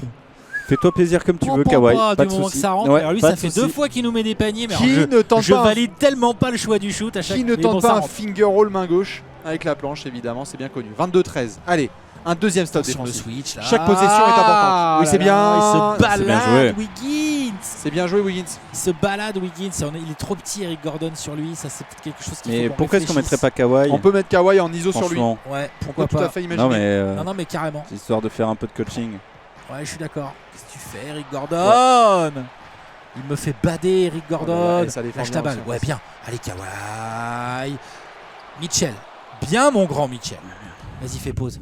Fais-toi plaisir comme tu veux, Prends Kawhi. pas, Pas du de moment que soucis. ça rentre. Ouais, Alors lui, pas ça de fait soucis. 2 fois qu'il nous met des paniers. Mais Qui alors, ne tente je pas valide tellement pas le choix du shoot à chaque Qui ne mais tente bon, pas ça un rentre. finger roll main gauche avec la planche, évidemment, c'est bien connu. 22-13. Allez, Un deuxième stop Attention le défensif. switch là. Chaque possession est importante. Oui, là c'est là, bien. Il se C'est bien joué. balade, Wiggins. C'est bien joué, Wiggins. Il se balade, Wiggins. Il est trop petit, Eric Gordon, sur lui. Ça, c'est peut-être quelque chose qu'il Mais faut pourquoi est-ce qu'on mettrait pas Kawhi? On peut mettre Kawhi en ISO sur lui. Franchement. Ouais, On pourquoi peut tout pas. à fait imaginer. Non mais Non, mais carrément. c'est histoire de faire un peu de coaching. Ouais, je suis d'accord. Qu'est-ce que tu fais, Eric Gordon? Il me fait bader, Eric Gordon. Ouais, ça défend Lâche bien ta balle. aussi. Ouais, bien. Allez, Kawhi. Mitchell. Bien, mon grand Mitchell. Vas-y, fais pause.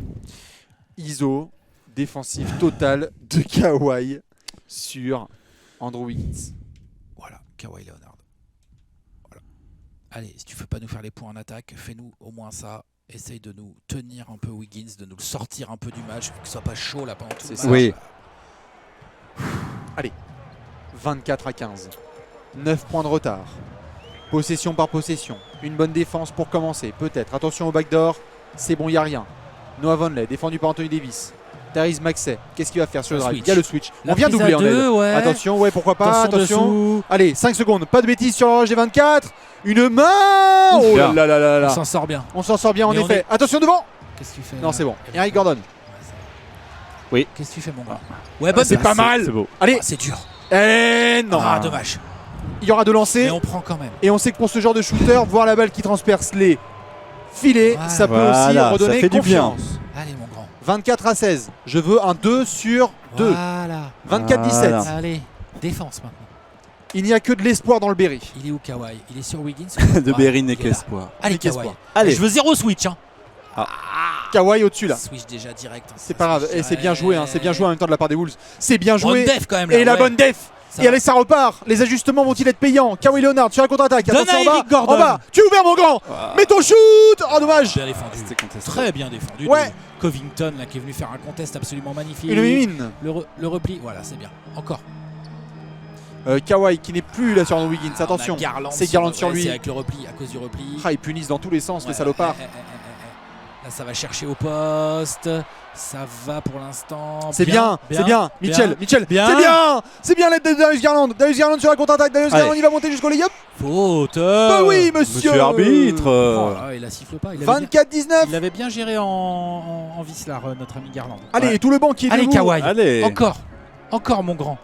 ISO défensif total de Kawhi sur Andrew Wiggins. Voilà, Kawhi Leonard. Voilà. Allez, si tu veux pas nous faire les points en attaque, fais-nous au moins ça. Essaye de nous tenir un peu Wiggins, de nous le sortir un peu du match, que ce soit pas chaud là pendant tout le C'est match. ça. là. Oui. 24-15. 9 points de retard. Possession par possession. Une bonne défense pour commencer, peut-être. Attention au backdoor. C'est bon, il n'y a rien. Noah Vonleh, défendu par Anthony Davis. Tyrese Maxey, qu'est-ce qu'il va faire sur le Le drive? switch. Il y a le switch. La On vient prise doubler à en deux, aide. ouais. Attention, ouais, pourquoi pas. Attention. dessous. Allez, 5 secondes. Pas de bêtises sur l'horloge des 24. Une main. Oh là là là là On là. s'en sort bien. On s'en sort bien en Mais on effet. Attention devant. Qu'est-ce que tu fais Non, là c'est bon. Eric Gordon. Oui. Qu'est-ce que tu fais, mon gars? Ouais, bonne c'est passe. pas mal. C'est beau. Allez. Ah, c'est dur. Eh non. Ah, dommage. Il y aura de lancers. Mais on prend quand même. Et on sait que pour ce genre de shooter, voir la balle qui transperce les filets, Voilà. ça peut Voilà, aussi ça redonner fait du bien. confiance. Allez, mon grand. 24-16. Je veux un 2 sur 2. Voilà. 24-17. Voilà. Allez, défense maintenant. Il n'y a que de l'espoir dans le Berry. Il est où, Kawhi? Il est sur Wiggins. De Ouais, Berry il n'est est là. qu'espoir. Allez, Nique Kawhi. espoir. Allez. Je veux 0 switch. Hein. Kawhi au-dessus là. Switch déjà direct. hein. C'est pas grave. Et c'est bien joué. Hein. C'est bien joué en même temps de la part des Wolves. C'est bien Bonne joué. def quand même. Là, Et la ouais. bonne def. Ça Et va. allez, ça repart. Les ajustements vont-ils être payants? Kawhi Leonard sur la contre-attaque. Donne Attention à en bas. Eric Gordon. En bas. Tu es ouvert, mon grand. Ah. Mets ton shoot. Oh, dommage. Bien défendu. C'était contesté. Très bien défendu. Ouais. de Covington là, qui est venu faire un contest absolument magnifique. Une mine. Le repli. Voilà, c'est bien. Encore. Kawhi qui n'est plus là sur Andrew Wiggins. Ah, Attention. on a Garland C'est Garland sur ouais, lui. C'est avec le repli, à cause du repli. Ah, ils punissent dans tous les sens, les Ouais, salopards. Là, ça va chercher au poste. Ça va pour l'instant. C'est bien, c'est bien. Mitchell, Mitchell, bien. c'est bien. C'est bien l'aide de Darius Garland. Darius Garland sur la contre-attaque. Darius Allez. Garland, il va monter jusqu'au layup. Faute. Bah oui, monsieur. Monsieur arbitre. Oh là, il la siffle pas. Il avait bien- 24-19. il l'avait bien géré en Vislar, notre ami Garland. Allez, Ouais. et tout le banc qui est Allez, debout. Kawhi. Allez. Encore mon grand.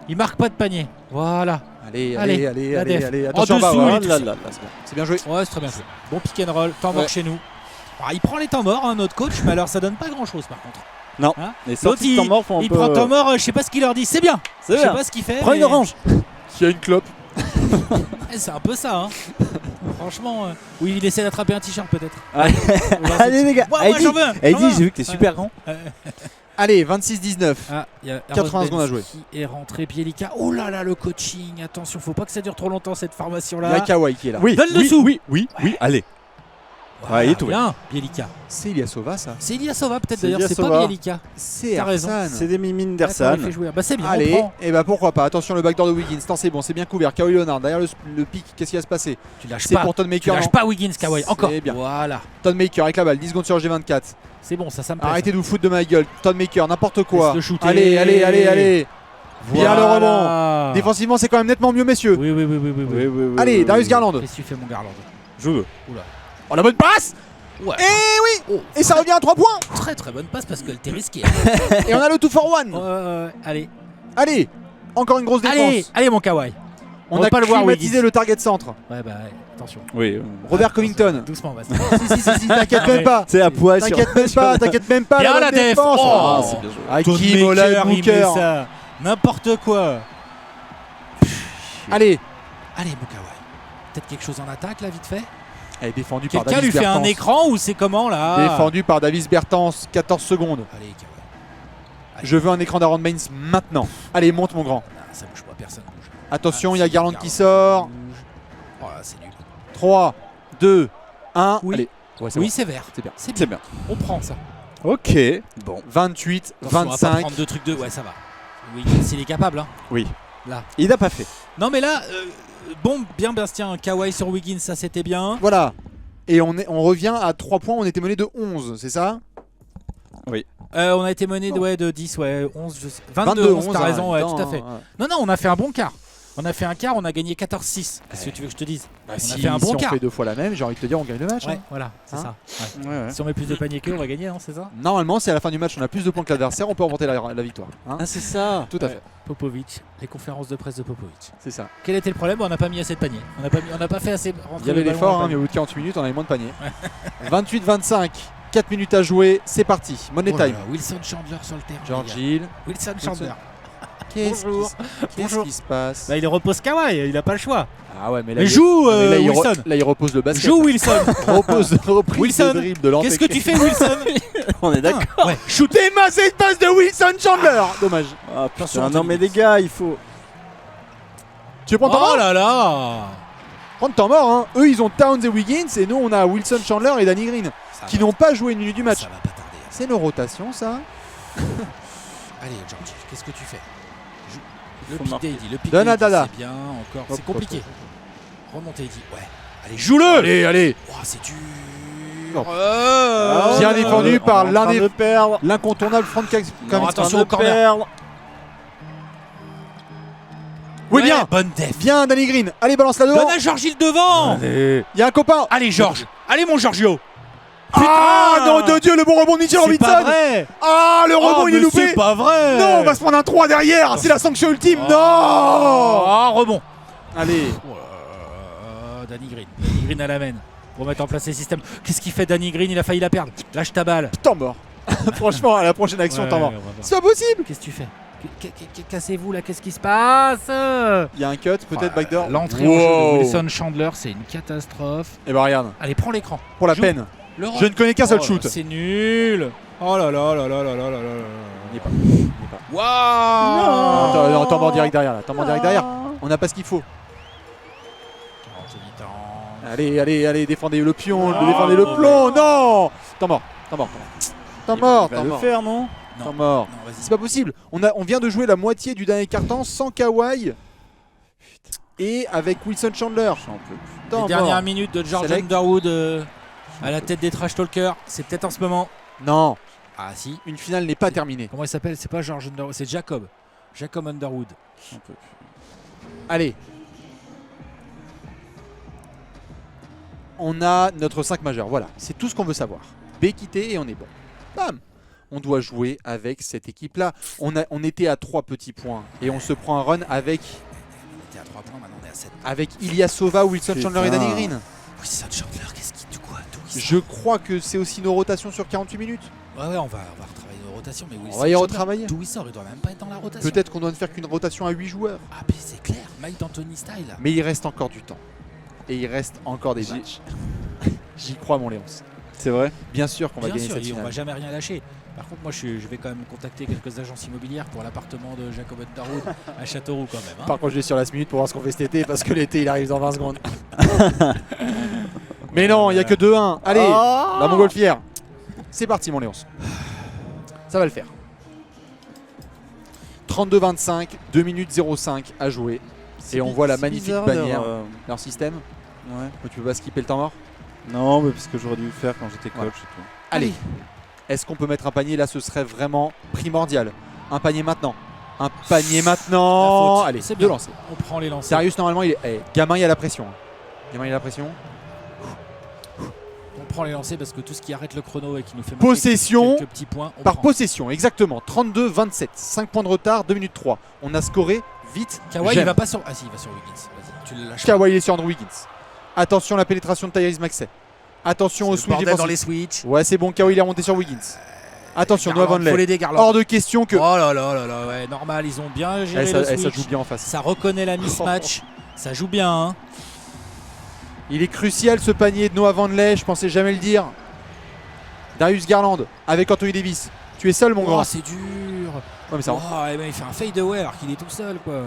Il marque pas de panier. Voilà. Allez, Allez, allez, allez, la allez, def. allez. En Attention, dessous, bas, il est ouais. tout là, seul. là, là. C'est bien joué. Ouais, c'est très bien joué. Bon pick and roll. Temps mort Ouais. chez nous. Ah, il prend les temps morts, hein, notre coach, mais alors ça donne pas grand chose par contre. Non. Hein Les L'autre, sorties de temps mort font un il peu. prend temps mort, je sais pas ce qu'il leur dit. C'est bien. C'est Je sais bien. pas ce qu'il fait. Prends une mais- orange. Qui a une clope. C'est un peu ça. Hein. Franchement, oui, il essaie d'attraper un t-shirt peut-être. Allez. Allez les gars. Ouais, moi, j'en veux un, j'en veux Eddie, un. j'ai vu que t'es super grand. Allez, 26-19. Ah, il y a 80 Aaron secondes à jouer. Qui est rentré, Bielika. Oh là là, le coaching. Attention, faut pas que ça dure trop longtemps cette formation Il y là. a Kawhi qui est là. Oui. Donne le oui, sou. Oui, oui, oui. Allez. Voilà, il est tout bien, Bielika. C'est Ilyasova ça. C'est Ilyasova peut-être C'est d'ailleurs, c'est pas Ilyasova. Bielika. C'est T'as raison. Arsane. C'est des mimines D'accord, d'Ersan. il fait jouer. Bah c'est bien, on Allez, prend. et bah pourquoi pas. Attention le backdoor de Wiggins. Non, c'est bon, c'est bien couvert. Kawhi Leonard derrière le pic. Qu'est-ce qui va se passer? Tu lâches C'est pas. pour Ton Tu Maker. lâches non. pas Wiggins, Kawhi. Encore. C'est bien. Voilà. Ton Maker avec la balle. 10 secondes sur G24. C'est bon, ça me plaît. Arrêtez de vous foutre de ma gueule. Ton Maker, n'importe quoi. Laisse-le shooter. Allez, allez, allez, allez. Bien le Voilà. Défensivement, c'est quand même nettement mieux, messieurs. Oui, oui, oui, oui, oui. Oui, oui, oui. Allez, oui, Darius oui. Garland. Qu'est-ce que tu fais, mon Garland? Je veux. Oh, la bonne passe. Ouais. Et oui. Oh, Et ça revient à 3 points. très très bonne passe parce qu'elle t'est risquée. Et on a le 2 for 1. Allez, Allez, encore une grosse défense. allez, allez, mon Kawhi. On va a pas le voir, climatisé Wiggins. le target centre. Ouais, bah, ouais, attention. Oui. Robert Covington. Doucement, vas-y. Si, t'inquiète même pas. C'est à poil sur. T'inquiète même pas. Bien bonne la def. défense. Oh. Ah, c'est bien joué. Hakim Ola il met Booker. ça. N'importe quoi. Allez. Allez, mon Kawhi. Peut-être quelque chose en attaque là, vite fait. Elle est défendue par Quelqu'un Davis lui fait un Bertans. écran ou c'est comment là? Défendu par Davis Bertans. 14 secondes. Allez, Kawhi. Je veux un écran d'Aaron Baines maintenant. Allez, monte mon grand. Non, ça bouge pas, personne bouge. Attention, Ah, il y a si, Garland qui sort. bouge. Oh là, c'est nul. 3, 2, 1. Oui. Allez. Ouais, c'est Oui, bon. c'est vert. C'est bien. C'est C'est bien. bien. On prend ça. Ok. Bon. 28, Attention, on va pas 25. prendre deux trucs de. Ouais, ça va. Wiggins, il est capable. Hein. Oui. Là. Il n'a pas fait. Non, mais là, bon, bien Bastien. Kawhi sur Wiggins, ça c'était bien. Voilà. Et on revient à 3 points. On était mené de 11, c'est ça? On a été mené de 10, ouais, 11, 22, 22, 11, t'as raison, ouais, tout à fait. Non, non, on a fait un bon quart. On a fait un quart, on a gagné 14-6. Qu'est-ce que tu veux que je te dise? Bah, On a si, fait un bon si on quart. fait 2 fois la même, j'ai envie de te dire, on gagne le match. Ouais, hein. voilà, c'est Hein ça. Ouais. Ouais, ouais. Si on met plus de paniers qu'eux, on va gagner, non? C'est ça? Normalement, si à la fin du match on a plus de points que l'adversaire, on peut remporter la victoire. Hein. Ah, c'est ça. Tout à fait, Popovic, les conférences de presse de Popovic. c'est ça. Quel était le problème? On n'a pas mis assez de paniers. On n'a pas fait assez rentrer Il y avait le ballon l'effort, dans hein, le mais au bout de 48 minutes, on avait moins de paniers. 28-25, 4 minutes à jouer, c'est parti. Money panier. Oh là time. là, Wilson Chandler sur le terrain. George les gars. Hill. Wilson Chandler. Bonjour. Qu'est-ce Bonjour. qui se passe? Bah, il repose Kawhi, il a pas le choix. Ah ouais, mais là, Mais joue mais là, Wilson. là, il repose le basket. Joue Wilson. Reprise Wilson, de dribble de l'an. Qu'est-ce que tu fais Wilson? On est d'accord. Ouais, shoot. Démassé de passe de Wilson Chandler. Dommage. Ah, Attention, putain, non, Anthony mais les Davis. gars, il faut. Tu veux prendre temps Oh mort? là là. Prendre temps mort, hein. Eux, ils ont Towns et Wiggins, et nous, on a Wilson Chandler et Danny Green, Ça qui va- n'ont pas joué une minute du match. Ça va pas tarder. C'est nos rotations, ça. Allez, George, qu'est-ce que tu fais? Le Faut pick marquer. Daisy, le pick Donna Daisy, Dada. c'est bien, encore, Hop, c'est compliqué. hop, Remontez Daisy, ouais. Allez, joue-le. Allez, allez. Oh, c'est dur. Oh. Oh. Bien défendu on par est en l'un train des- de perdre. L'incontournable Frank Non, Kaminsky. attention On est au en train corner. de perdre. Oui, Ouais, bien. bonne def. Bien, Danny Green. Allez, balance là devant. Donne à George Hill devant. Il y a un copain. Allez, George. Allez, mon Giorgio. Ah, non, de Dieu, le bon rebond de Mitchell C'est pas Robinson. vrai. Ah, le rebond, Oh, il est mais loupé. C'est pas vrai. Non, on va se prendre un 3 derrière. C'est la sanction ultime. Non. Oh, rebond. Allez. Oh, Danny Green. Danny Green à la main pour mettre en place les systèmes. Qu'est-ce qu'il fait, Danny Green? Il a failli la perdre. Lâche ta balle. Temps mort. Franchement, à la prochaine action, temps mort. Ouais, ouais, ouais. C'est pas possible. Qu'est-ce que tu fais? Cassez-vous là, qu'est-ce qui se passe? Il y a un cut, peut-être backdoor. L'entrée en jeu de Wilson Chandler, c'est une catastrophe. Et bah regarde, Allez, prends l'écran. pour la Joue. peine. Le Je ne connais qu'un seul Oh, shoot. c'est nul. Oh là là là là là là là là. Il n'y est pas. Il n'y est pas. Waouh. Attends, temps mort direct derrière là. Temps mort direct derrière. On n'a pas ce qu'il faut. Allez, allez, allez, défendez le pion, défendez le plomb. Non. Temps mort. Temps mort. Temps mort. Il va Temps le mort. faire, non? Non. Temps mort. Non, vas-y. C'est pas possible. On vient de jouer la moitié du dernier quart-temps sans Kawhi et avec Wilson Chandler. J'en peux plus. Temps Les dernières mort. minutes de George Select. Underwood à la tête des trash talkers, c'est peut-être en ce moment. Non, Ah si. une finale n'est pas terminée. Comment il s'appelle? C'est pas George Underwood, c'est Jacob. Jacob Underwood. J'en peux plus. Allez. On a notre 5 majeur. Voilà, c'est tout ce qu'on veut savoir. B quitté et on est bon. Bam. On doit jouer avec cette équipe-là. On était à 3 petits points et on se prend un run avec On était à 3 points, maintenant on est à 7. Ilyasova, Wilson Chandler et Putain. Danny Green. Wilson Chandler, qu'est-ce qui. Quoi? Je crois que c'est aussi nos rotations sur 48 minutes. Ouais, on va retravailler nos rotations. Mais Wilson On va y Chandler, retravailler. D'où il sort? Il doit même pas être dans la rotation. Peut-être qu'on doit ne faire qu'une rotation à 8 joueurs. Ah, mais c'est clair. Mike D'Antoni style. Mais il reste encore du temps. Et il reste encore des matchs. J'y crois, mon Léonce. C'est vrai? Bien sûr qu'on va Bien gagner sûr, cette et on finale. va jamais rien lâcher. Par contre, moi, je vais quand même contacter quelques agences immobilières pour l'appartement de Jacob Underwood à Châteauroux quand même. Hein. Par contre, je vais sur la minute pour voir ce qu'on fait cet été parce que l'été il arrive dans 20 secondes. Mais non, il n'y a que 2-1. Allez, la montgolfière. C'est parti, mon Léonce. Ça va le faire. 32-25, 2 minutes 05 à jouer. Et on voit la magnifique bizarre, bannière. Leur système. Ouais. Tu peux pas skipper le temps mort. Non, mais parce que j'aurais dû le faire quand j'étais coach et tout. Allez. Est-ce qu'on peut mettre un panier là? Ce serait vraiment primordial. Un panier maintenant. Un panier maintenant. La faute. Allez, C'est deux bien. lancers. On prend les lancers. Sérieux, normalement, il est. Gamin, il y a la pression. Gamin, il y a la pression. On prend les lancers parce que tout ce qui arrête le chrono et qui nous fait Possession marquer quelques petits points, on Par prend. possession, exactement. 32-27. 5 points de retard, 2 minutes 3. On a scoré vite. Kawhi, il J'aime. va pas sur. Ah si, il va sur Wiggins. Vas-y, tu le lâches. pas. Kawhi il est sur Andrew Wiggins. Attention la pénétration de Tyrese Maxey. Attention au Le switch bordel dans défensif. les switches. Ouais, c'est bon, Kawhi il est remonté sur Wiggins. Attention, Noah Van Faut Ley. l'aider, Garland. Hors de question que. Oh là là là là, ouais, normal, ils ont bien géré Eh, le ça switch. joue bien en face. Ça reconnaît la mismatch. Ça joue bien, hein. Il est crucial ce panier de Noah Van Ley, je pensais jamais le dire. Darius Garland avec Anthony Davis. Tu es seul, mon grand. Oh, c'est dur. Ouais, mais ça rentre. Oh, eh ben, il fait un fade away alors qu'il est tout seul, quoi.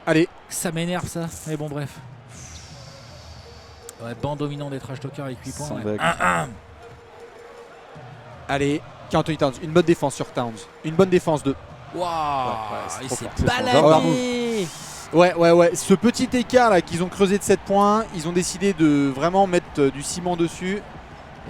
Allez, Ça m'énerve, ça. Mais bon, bref. Ouais, banc dominant des trash talkers avec 8 points. Sans ouais. deck. allez. Anthony Towns, une bonne défense sur Towns. Une bonne défense de. Waouh, c'est il trop s'est fort. C'est baladé. Ouais. Ce petit écart là qu'ils ont creusé de 7 points, ils ont décidé de vraiment mettre du ciment dessus.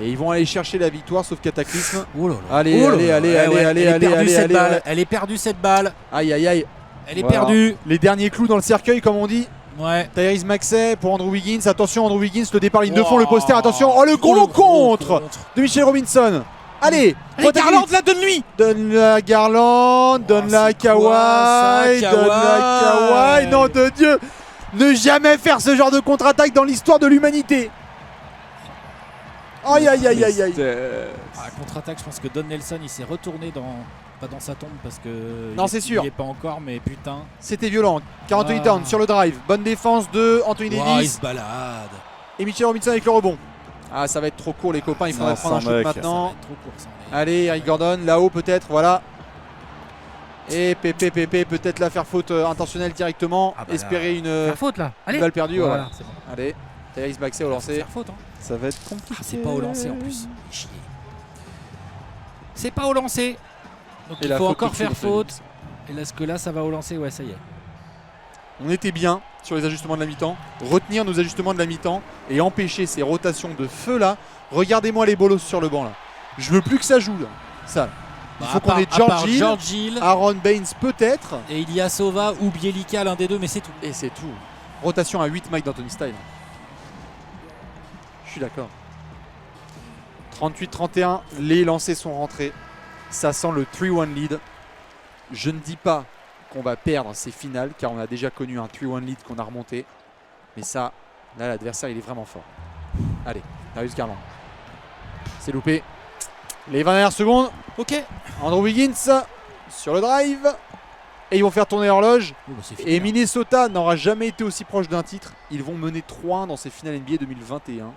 Et ils vont aller chercher la victoire sauf Cataclysme. Oh là là. Allez, Oh là allez, là. allez, Ouais, allez, ouais, allez, elle est allez, perdue, allez, cette allez, balle. allez. Elle est perdue cette balle. Aïe, aïe, aïe. Elle est Voilà. perdue. Les derniers clous dans le cercueil, comme on dit. Ouais. Tyrese Maxey pour Andrew Wiggins. Attention, Andrew Wiggins, le départ, ligne de Wow. fond, le poster. Attention, oh le gros contre de Mitchell Robinson. Allez, Allez, Garland, la donne-lui. donne-la à Garland, donne-la à c'est quoi, ça, Kawhi, donne-la à Kawhi. Kawhi. Nom de Dieu, ne jamais faire ce genre de contre-attaque dans l'histoire de l'humanité. Aïe aïe aïe aïe aïe. Ah, contre-attaque, je pense que Don Nelson il s'est retourné pas dans sa tombe parce que. Non, c'est sûr. Il est pas encore, mais putain. C'était violent. Carl Anthony Ah. Towns sur le drive. Bonne défense de Anthony Wow, il Davis se balade. et Mitchell Robinson avec le rebond. Ah, ça va être trop court les copains, il faudrait Non, prendre un sans shoot mec. Ça va maintenant. être trop court, ça, mais- Allez, Eric Gordon, là-haut peut-être, voilà. Et Pépé, peut-être la faire faute intentionnelle directement. Ah bah là, espérer une Faire faute là. Allez. balle perdue. Voilà, Voilà. c'est bon. Allez, Tyrese Maxey au lancer. Faire faute. Hein. Ça va être compliqué. Ah, c'est pas au lancer en plus. Chier. C'est pas au lancer. Donc Et il la faut faute encore tout de suite, faire faute. Et là, est-ce que là, ça va au lancer? Ouais, ça y est. On était bien sur les ajustements de la mi-temps. Retenir nos ajustements de la mi-temps et empêcher ces rotations de feu là. Regardez-moi les bolos sur le banc là. Je veux plus que ça joue là. Ça. Il faut qu'on ait George Hill Aaron Baines peut-être. et Ilyasova ou Bielika, l'un des deux, mais c'est tout. Et c'est tout. Rotation à 8 Mike d'Anthony Style. Je suis d'accord. 38-31, les lancers sont rentrés. Ça sent le 3-1 lead. Je ne dis pas qu'on va perdre ces finales car on a déjà connu un 3-1 lead qu'on a remonté. Mais ça, là l'adversaire il est vraiment fort. Allez, Darius Garland. C'est loupé. Les 20 dernières secondes. Ok. Andrew Wiggins sur le drive. Et ils vont faire tourner l'horloge. Oh, bah, c'est fini, Et hein. Minnesota n'aura jamais été aussi proche d'un titre. Ils vont mener 3-1 dans ces finales NBA 2021.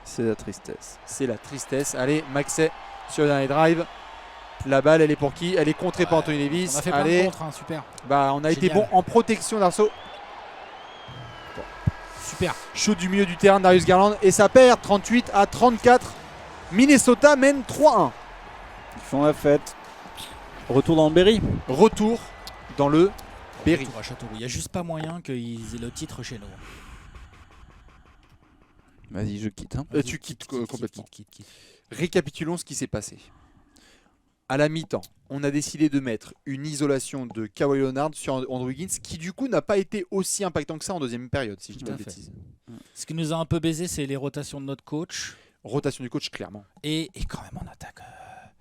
C'est la tristesse. C'est la tristesse. Allez, Maxey sur le dernier drive. La balle, elle est pour qui? Elle est contrée par Anthony Davis. On a fait plein de Allez, contre, hein, super. bah, on a été Génial. bon en protection d'Arceau. Super. Shoot du milieu du terrain, Darius Garland. Et ça perd 38-34. Minnesota mène 3-1. Ils font la fête. Retour dans le Berry. Retour dans le Berry. Retour à Châteauroux. Il n'y a juste pas moyen qu'ils aient le titre chez nous. Vas-y, je quitte. Hein. Tu quittes complètement. Quitte. Récapitulons ce qui s'est passé. À la mi-temps, on a décidé de mettre une isolation de Kawhi Leonard sur Andrew Wiggins qui du coup n'a pas été aussi impactant que ça en deuxième période, si je dis Tout pas à de fait. bêtises. Ce qui nous a un peu baisé, c'est les rotations de notre coach. Rotation du coach, clairement. Et quand même en attaque.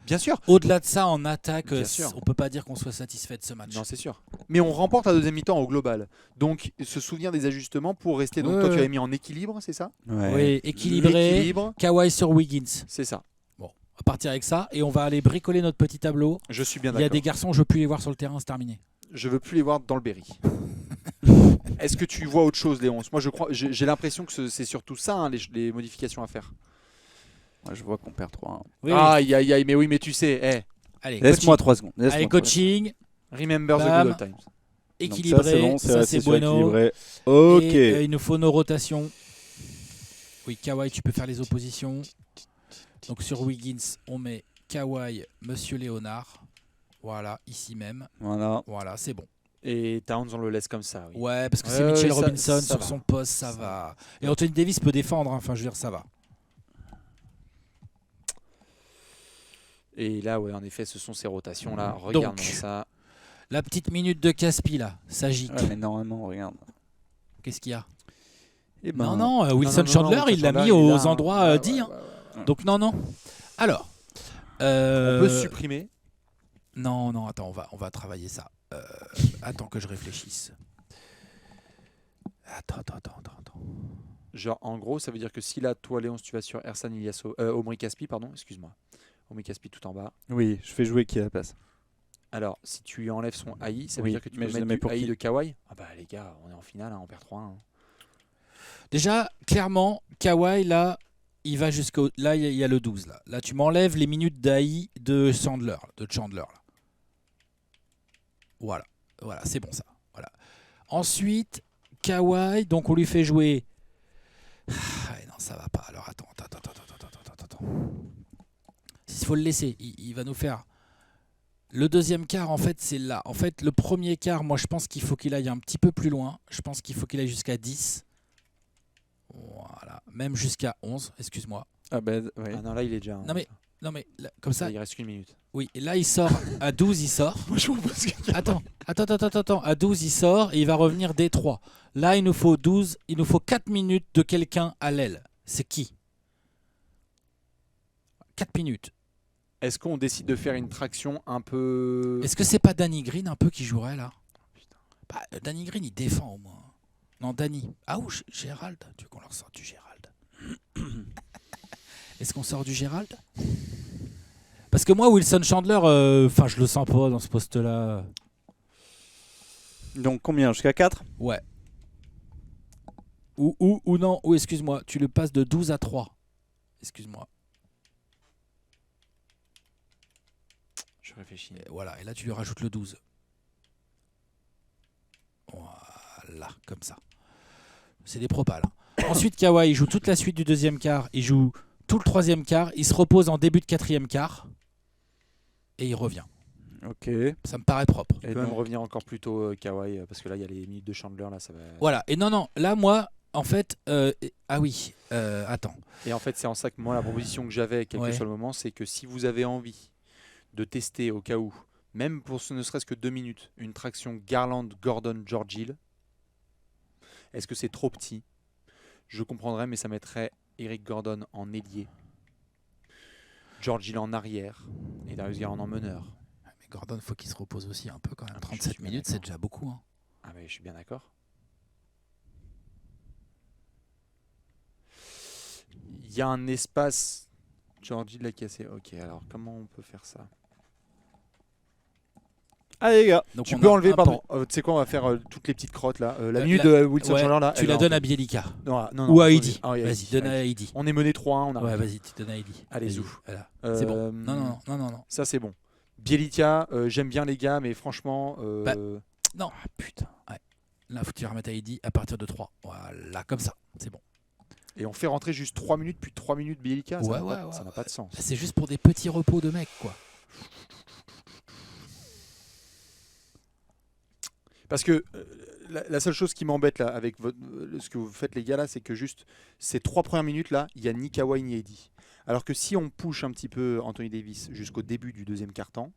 Bien sûr. Au-delà de ça, en attaque, Bien sûr. on peut pas dire qu'on soit satisfait de ce match. Non, c'est sûr. Mais on remporte la deuxième mi-temps au global. Donc, se souvenir des ajustements pour rester. Donc, Ouais, toi, tu ouais. avais mis en équilibre, c'est ça? Oui, équilibré. L'équilibre, Kawhi sur Wiggins. c'est ça. Bon, on va partir avec ça et on va aller bricoler notre petit tableau. Je suis bien Il y a d'accord. des garçons, je veux plus les voir sur le terrain, c'est terminé. Je veux plus les voir dans le Berry. Est-ce que tu vois autre chose, Léon? Moi, je crois, j'ai l'impression que c'est surtout ça, hein, les modifications à faire. Moi, je vois qu'on perd 3-1. Oui. Aïe, aïe, aïe, mais oui, mais tu sais, Allez, Laisse-moi 3 secondes. coaching. Allez, coaching, remember the Bam. good old times. équilibré, Ça, c'est bon, ça c'est resté sur bueno. équilibré. Ok. Et, il nous faut nos rotations. Oui, Kawhi, tu peux faire les oppositions. Donc sur Wiggins, on met Kawhi, Monsieur Léonard. Voilà, ici même. Voilà. Voilà, c'est bon. Et Towns, on le laisse comme ça. Oui. Ouais, parce que Ouais, c'est Mitchell ouais, ça- Robinson ça sur va. son poste, ça va. Et Anthony Davis peut défendre, hein. Enfin je veux dire, ça va. Et là, ouais, en effet, ce sont ces rotations-là. Regarde Donc. ça. La petite minute de Caspi là, s'agite. Ouais, mais normalement, regarde. Qu'est-ce qu'il y a? Eh Non, non, Wilson Non, non, non, Chandler, Wilson il l'a Chandler, mis il aux l'a, endroits ouais, dits. ouais, hein. ouais, ouais. Donc non, non. Alors. On peut supprimer. Non, non, attends, on va travailler ça. Attends que je réfléchisse. Attends. Genre, en gros, ça veut dire que si là, toi, Léon, si tu vas sur Ersan Ilyasov, Omri Caspi, pardon, excuse-moi. Omri Caspi tout en bas. Oui, je fais jouer qui à la place. Alors, si tu lui enlèves son AI, ça veut Oui, dire que tu mais peux je le mettre mets du pour AI qui de Kawhi. Ah bah les gars, on est en finale, hein, on perd 3-1. hein. Déjà, clairement, Kawhi, là, il va jusqu'au. Là, il y a le 12. Là, tu m'enlèves les minutes d'AI de Chandler. Là. Voilà, c'est bon ça. Voilà. Ensuite, Kawhi, donc on lui fait jouer. Non, ça va pas. Alors attends. Il faut le laisser. Il va nous faire. Le deuxième quart, en fait, c'est là. En fait, le premier quart, moi, je pense qu'il faut qu'il aille un petit peu plus loin. Je pense qu'il faut qu'il aille jusqu'à 10. Voilà. Même jusqu'à 11, excuse-moi. Ah ben, ouais. Ah non, là, il est déjà. Non mais là, comme ça, Il reste qu'une minute. oui. Et là il sort à 12, il sort. Moi, je propose que- Attends. À 12, il sort et il va revenir D3. Là, il nous faut 4 minutes de quelqu'un à l'aile. C'est qui? 4 minutes. Est-ce qu'on décide de faire une traction un peu. Est-ce que c'est pas Danny Green un peu qui jouerait là? Putain. Bah, Danny Green, il défend au moins. Non, Danny. Ah ou Gérald? Tu veux qu'on leur sorte du Gérald? Est-ce qu'on sort du Gérald? Parce que moi, Wilson Chandler, je le sens pas dans ce poste-là. Donc combien? Jusqu'à 4? Ouais. Ou non, ou excuse-moi, tu le passes de 12 à 3. Excuse-moi. Je réfléchis. Et voilà, et là tu lui rajoutes le 12. Voilà, comme ça. C'est des propales. Ensuite, Kawhi, il joue toute la suite du deuxième quart, il joue tout le troisième quart, il se repose en début de quatrième quart, et il revient. Ok. Ça me paraît propre. Il peut même revenir encore plus tôt, Kawhi, parce que là, il y a les minutes de Chandler, là, ça va. Voilà, et non, là, moi, en fait, attends. Et en fait, c'est en ça que moi, la proposition que j'avais, quel que Ouais. soit le moment, c'est que si vous avez envie de tester au cas où, même pour ce ne serait-ce que 2 minutes, une traction Garland, Gordon, George Hill, est-ce que c'est trop petit? Je comprendrais, mais ça mettrait Eric Gordon en ailier, George Hill en arrière et Darius Garland en meneur. Mais Gordon, faut qu'il se repose aussi un peu quand même. Ah, je 37 suis bien minutes, d'accord. c'est déjà beaucoup. Hein. Ah mais je suis bien d'accord. Il y a un espace. George Hill l'a cassé. Ok, alors comment on peut faire ça? Allez les gars. Donc Tu on peux a enlever, un pardon. Tu sais quoi, on va faire toutes les petites crottes là. La Euh, minute la- de Wilson ouais, Chandler là. tu la donnes à Bielica. Non, Ou à attendez. Heidi. Ah, oui, Vas-y, Heidi, donne à Heidi. Heidi. On est mené 3-1, on a. Ouais, vas-y, tu donnes à Heidi. Allez, Vas-y, zou. voilà. C'est bon. Non. Ça c'est bon. Bielica, j'aime bien les gars, mais franchement. Bah, Non. Ah putain. Là, faut que tu remettes à Heidi à partir de 3. Voilà, comme ça. C'est bon. Et on fait rentrer juste 3 minutes, puis 3 minutes Bielica. Ouais, Ça n'a pas de sens. Bah, c'est juste pour des petits repos de mecs, quoi. Parce que la seule chose qui m'embête là avec ce que vous faites les gars là, c'est que juste ces 3 premières minutes là, il n'y a ni Kawhi ni Heidi. Alors que si on push un petit peu Anthony Davis jusqu'au début du deuxième quart-temps,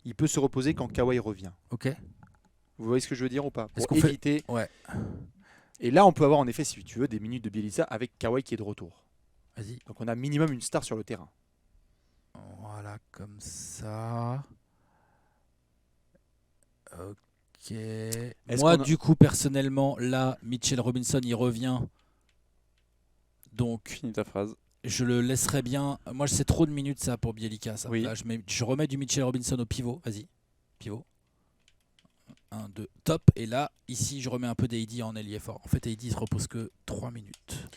il peut se reposer quand Kawhi revient. Ok. Vous voyez ce que je veux dire ou pas? Est-ce Pour qu'on fait- éviter. Ouais. Et là, on peut avoir en effet, si tu veux, des minutes de Bielitsa avec Kawhi qui est de retour. Vas-y. Donc on a minimum une star sur le terrain. Voilà, comme ça. Ok. Moi, qu'on a- du coup, personnellement, là, Mitchell Robinson, il revient. Donc, Finis ta phrase. je le laisserai bien. Moi, c'est trop de minutes, ça, pour Bielica. Ça. Oui. Là, je remets du Mitchell Robinson au pivot. Vas-y. Pivot. 1, 2, top. Et là, ici, je remets un peu d'Heidi en ailier fort. En fait, Heidi se repose que 3 minutes.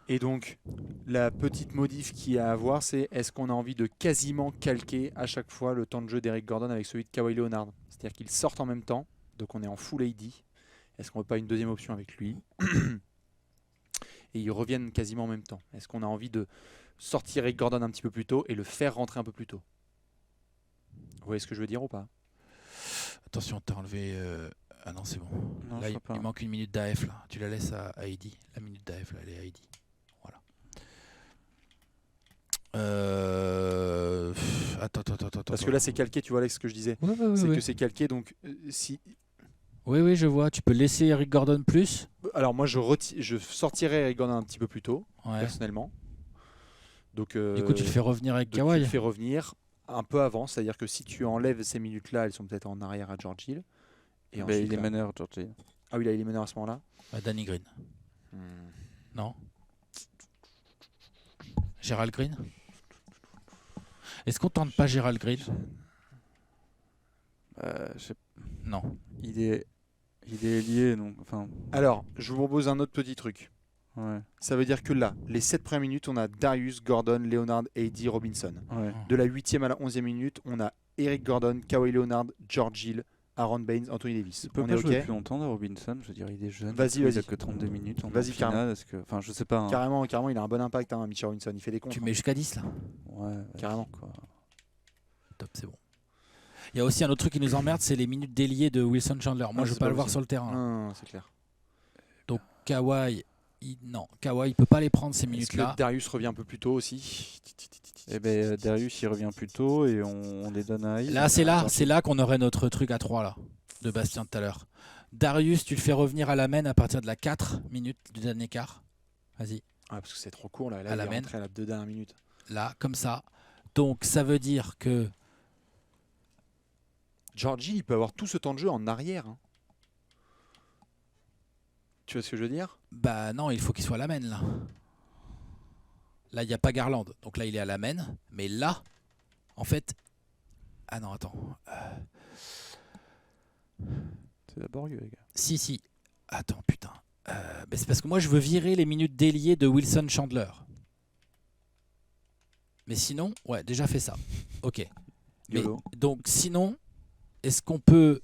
Et donc, la petite modif qu'il y a à voir, c'est est-ce qu'on a envie de quasiment calquer à chaque fois le temps de jeu d'Eric Gordon avec celui de Kawhi Leonard? C'est-à-dire qu'ils sortent en même temps, donc on est en full AD. Est-ce qu'on veut pas une deuxième option avec lui? Et ils reviennent quasiment en même temps. Est-ce qu'on a envie de sortir Eric Gordon un petit peu plus tôt et le faire rentrer un peu plus tôt? Vous voyez ce que je veux dire ou pas? Attention, t'as enlevé. Ah non, c'est bon. Non, Là, je il crois pas. manque une minute d'AF. Là. Tu la laisses à Heidi. La minute d'AF, là, elle est à Heidi. Voilà. Attends. Parce que là, c'est calqué, tu vois, Alex, ce que je disais. Ouais, C'est que c'est calqué, donc si. Oui, je vois. Tu peux laisser Eric Gordon plus. Alors moi, je sortirais Eric Gordon un petit peu plus tôt, Ouais. personnellement. Donc, Du coup, tu le fais revenir avec donc, tu Kawhi. le fais revenir un peu avant, c'est-à-dire que si tu enlèves ces minutes-là, elles sont peut-être en arrière à George Hill. Et Ben, ensuite, il est là- meneur, Georgie. Ah oui, là, il est meneur à ce moment-là. Danny Green. Hmm. Non. Gérald Green. Est-ce qu'on tente pas Gérald Green? Je sais- Non. il est lié, donc. Enfin, Alors, je vous propose un autre petit truc. ouais. Ça veut dire que là, les 7 premières minutes, on a Darius, Gordon, Leonard, AD, Robinson. Ouais. De la 8e à la 11e minute, on a Eric Gordon, Kawhi Leonard, George Hill, Aaron Baines, Anthony Davis. Il peut On pas est jouer OK? plus longtemps de Robinson. Je veux dire, il est jeune. Vas-y, Il a vas-y. que 32 minutes. On est en Vas-y, finale, carrément. est-ce que... Enfin, je sais pas. Hein. Carrément, il a un bon impact, hein, Mitchell Robinson. Il fait des comptes. Tu hein. mets jusqu'à 10 là. Ouais, vas-y, Carrément. quoi. Top, c'est bon. Il y a aussi un autre truc qui nous emmerde, c'est les minutes déliées de Wilson Chandler. Moi, Ah, je c'est veux pas pas le voir possible. sur le terrain. là. Non, c'est clair. Donc Kawhi, Non, Kawhi il peut pas les prendre ces Est-ce minutes-là. que Darius revient un peu plus tôt aussi? Eh ben, Darius il revient plus tôt et on les donne à Hayes. Là, c'est là qu'on aurait notre truc à 3 là, de Bastien tout à l'heure. Darius, tu le fais revenir à la main à partir de la 4 minutes du dernier quart. Vas-y, Ah, parce que c'est trop court là. À Là, il la est main. rentré à la 2 dernières minutes. là, comme ça. Donc, ça veut dire que Georgie, il peut avoir tout ce temps de jeu en arrière. Hein. Tu vois ce que je veux dire? bah non, il faut qu'il soit à la main là. Là, il n'y a pas Garland, donc là, il est à la main. Mais là, en fait, ah non, attends. C'est laborieux, les gars. Si. Attends, putain. Mais c'est parce que moi, je veux virer les minutes déliées de Wilson Chandler. Mais sinon, ouais, déjà fait ça. Ok. Mais, YOLO. donc, sinon, est-ce qu'on peut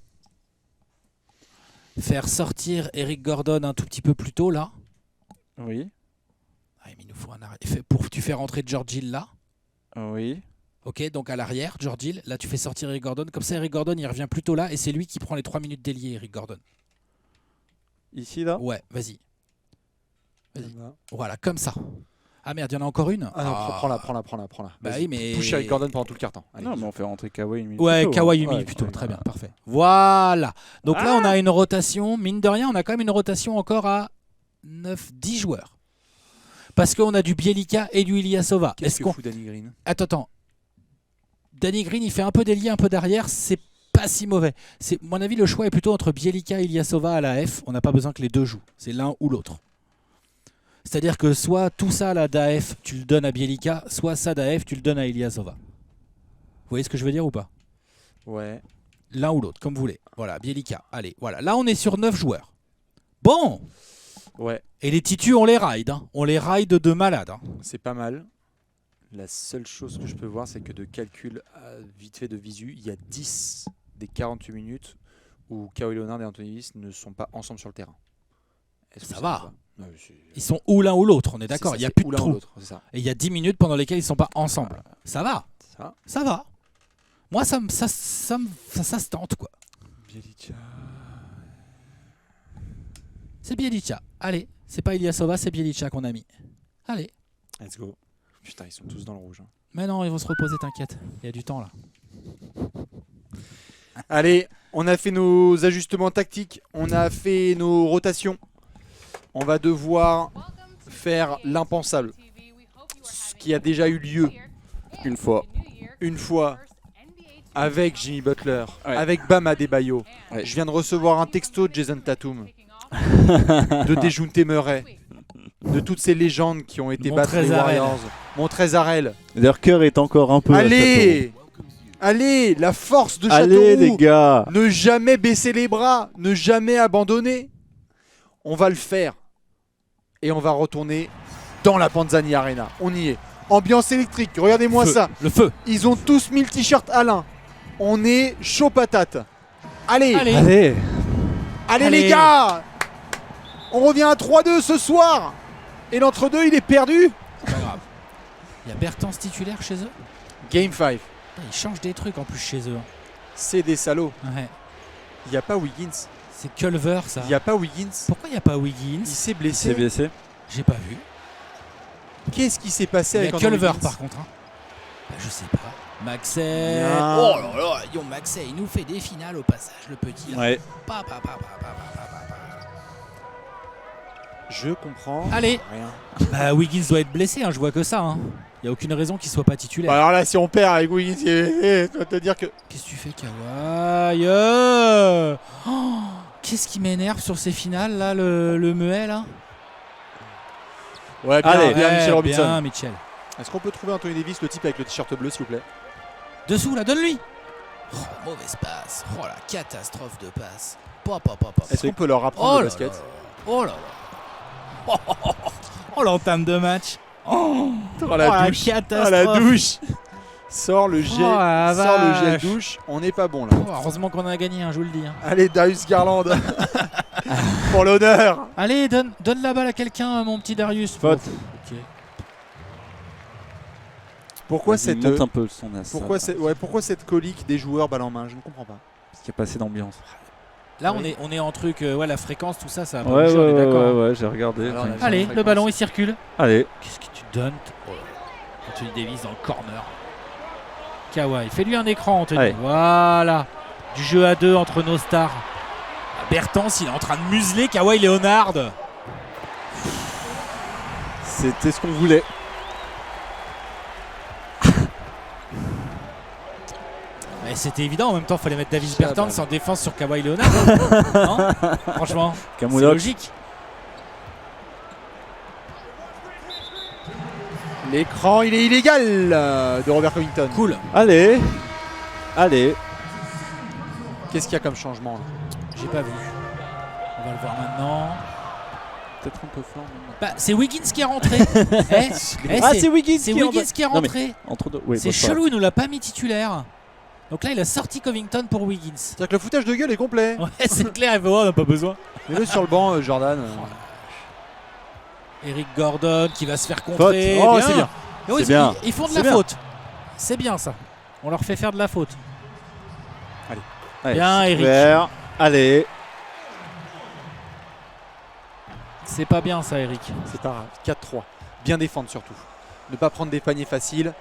faire sortir Eric Gordon un tout petit peu plus tôt, là? Oui, Ah, mais il nous faut un arrêt. Tu fais rentrer George Hill là. oui. Ok, donc à l'arrière, George Hill. Là, tu fais sortir Eric Gordon. Comme ça, Eric Gordon, il revient plus tôt là. Et c'est lui qui prend les 3 minutes déliées, Eric Gordon. Ici, là. Ouais, vas-y. Vas-y. Ça va. Voilà, comme ça. Ah merde, il y en a encore une. Ah non, prends-la. Bah Vas-y, oui, mais- touche avec Gordon pendant tout le carton. Allez. Non, mais on fait rentrer Kawhi une minute Ouais, plus tôt, Kawhi hein. 8 minutes Ouais, plus tôt. ouais. Très bien, parfait. Voilà. Donc là, on a une rotation. Mine de rien, on a quand même une rotation encore à 9-10 joueurs. Parce qu'on a du Bielica et du Ilyasova. Qu'est-ce Est-ce que qu'on... fout Danny Green? Attends. Danny Green, il fait un peu d'ailier, un peu d'arrière. C'est pas si mauvais. À mon avis, le choix est plutôt entre Bielica et Ilyasova à la F. On n'a pas besoin que les deux jouent. C'est l'un ou l'autre. C'est-à-dire que soit tout ça là d'AF, tu le donnes à Bielica, soit ça d'AF, tu le donnes à Ilyasova. Vous voyez ce que je veux dire ou pas? Ouais. L'un ou l'autre, comme vous voulez. Voilà, Bielica. Allez, voilà. Là, on est sur 9 joueurs. Bon. Ouais, Et les titus, on les ride. Hein. On les ride de malade. Hein. c'est pas mal. La seule chose que je peux voir, c'est que de calcul vite fait de visu, il y a 10 des 48 minutes où Kawhi Leonard et Anthony Davis ne sont pas ensemble sur le terrain. Est-ce que Ça va. va? Ouais, Ils sont ou l'un ou l'autre, on est c'est d'accord. ça, Il n'y a c'est plus ou de l'un ou trou. l'autre, c'est ça. Et il y a 10 minutes pendant lesquelles ils ne sont pas ensemble. Ça va. Ça. Ça va. Moi, ça se tente, quoi. Bielica. C'est Bielica. Allez, c'est pas Ilyasova, c'est Bielica qu'on a mis. Allez. Let's go. Putain, ils sont tous dans le rouge. Hein. Mais non, ils vont se reposer, t'inquiète. Il y a du temps, là. Allez, on a fait nos ajustements tactiques, on a fait nos rotations. On va devoir faire l'impensable. Ce qui a déjà eu lieu Une fois. avec Jimmy Butler, Ouais. avec Bam Adebayo. Ouais. Je viens de recevoir un texto de Jason Tatum, de Dejounte Murray, de toutes ces légendes qui ont été battre les Montrezarel. Warriors. Montrezarel. Leur cœur est encore un peu. à Allez, allez, la force de Châteauroux. Allez, Châteauroux. les gars. Ne jamais baisser les bras, ne jamais abandonner. On va le faire. Et on va retourner dans la Panzani Arena. On y est. Ambiance électrique, regardez-moi Feu. ça. Le feu. Ils ont tous mis le t-shirt Alain. On est chaud patate. Allez, Allez. Allez. allez, Allez. les gars. On revient à 3-2 ce soir. Et l'entre-deux, il est perdu. Pas grave. Il y a Bertens titulaire chez eux. Game 5. Putain, ils changent des trucs en plus chez eux. C'est des salauds. Ouais. Il n'y a pas Wiggins. C'est Culver, ça. Il n'y a pas Wiggins. Pourquoi il n'y a pas Il Wiggins? s'est C'est blessé. blessé. J'ai pas vu. Qu'est-ce qui s'est passé Il y avec a Andrew Culver Wiggins par contre. Hein. Bah, je sais pas. Maxey. Bien. Oh là là, Yon Maxey, il nous fait des finales au passage, le petit. Là. Ouais. Pa, pa, pa, pa, pa, pa, pa, pa. Je comprends. Allez. Rien. Bah, Wiggins doit être blessé, hein, je vois que ça. Hein. Il n'y a aucune raison qu'il soit pas titulaire. Bah alors là, si on perd avec Wiggins, je dois te dire que. Qu'est-ce que tu fais, Kawhi? Oh, qu'est-ce qui m'énerve sur ces finales, là, le muet, là? Ouais, bien, Allez. bien, Ouais, Mitchell Robinson. bien, Mitchell. Est-ce qu'on peut trouver Anthony Davis, le type avec le t-shirt bleu, s'il vous plaît? Dessous, là, donne-lui. Oh, mauvaise passe. Oh, la catastrophe de passe. Pa, pa, pa, pa. Est-ce qu'on peut leur apprendre Oh le là basket? là. Oh là là. Oh, l'entame de match. Oh, Oh, la douche. catastrophe. Ah, la douche. Sors le jet, Oh, la sors le jet vache. douche. On n'est pas bon là. Oh, heureusement qu'on a gagné, hein, je vous le dis. Hein. Allez, Darius Garland. Pour l'honneur. Allez, donne la balle à quelqu'un, mon petit Darius. Faute. Ok. Pourquoi Vas-y, cette, monte un peu le son à ça. pourquoi cette colique des joueurs balle en main? Je ne comprends pas. Parce qu'il n'y a pas assez d'ambiance. Là, Oui. on est en truc, la fréquence, tout ça, ça va pas Ouais, bouger, on est d'accord. ouais, j'ai regardé. Alors, on a- Allez, Fréquence. le ballon, il circule. Allez, Qu'est-ce que tu donnes Anthony Davis dans le corner. Kawhi, fais-lui un écran, Anthony. Allez. Voilà. Du jeu à 2 entre nos stars. Ah, Bertens, il est en train de museler Kawhi Leonard. c'était ce qu'on voulait. Mais c'était évident, en même temps, il fallait mettre Davis Ah, Bertans bah. en défense sur Kawhi Leonard. Non franchement, c'est Camoulox. logique. L'écran, il est illégal de Robert Covington. Cool. Allez, allez. Qu'est-ce qu'il y a comme changement là? J'ai pas vu. On va le voir maintenant. Peut-être un peu fort. Bah, c'est Wiggins qui est rentré. C'est Wiggins. C'est Wiggins qui est Non, mais rentré. entre deux. Oui, C'est bon, chelou, il nous l'a pas mis titulaire. Donc là, il a sorti Covington pour Wiggins. C'est-à-dire que le foutage de gueule est complet. Ouais, c'est clair, il on n'a pas besoin. Mets-le sur le banc, Jordan. Eric Gordon qui va se faire contrer. Oh, c'est bien. Et oui, C'est bien. Ils font de C'est la bien. faute. C'est bien ça. On leur fait faire de la faute. Allez, Bien, Eric. super. Allez. C'est pas bien ça, Eric. C'est pas grave. 4-3. Bien défendre surtout. Ne pas prendre des paniers faciles.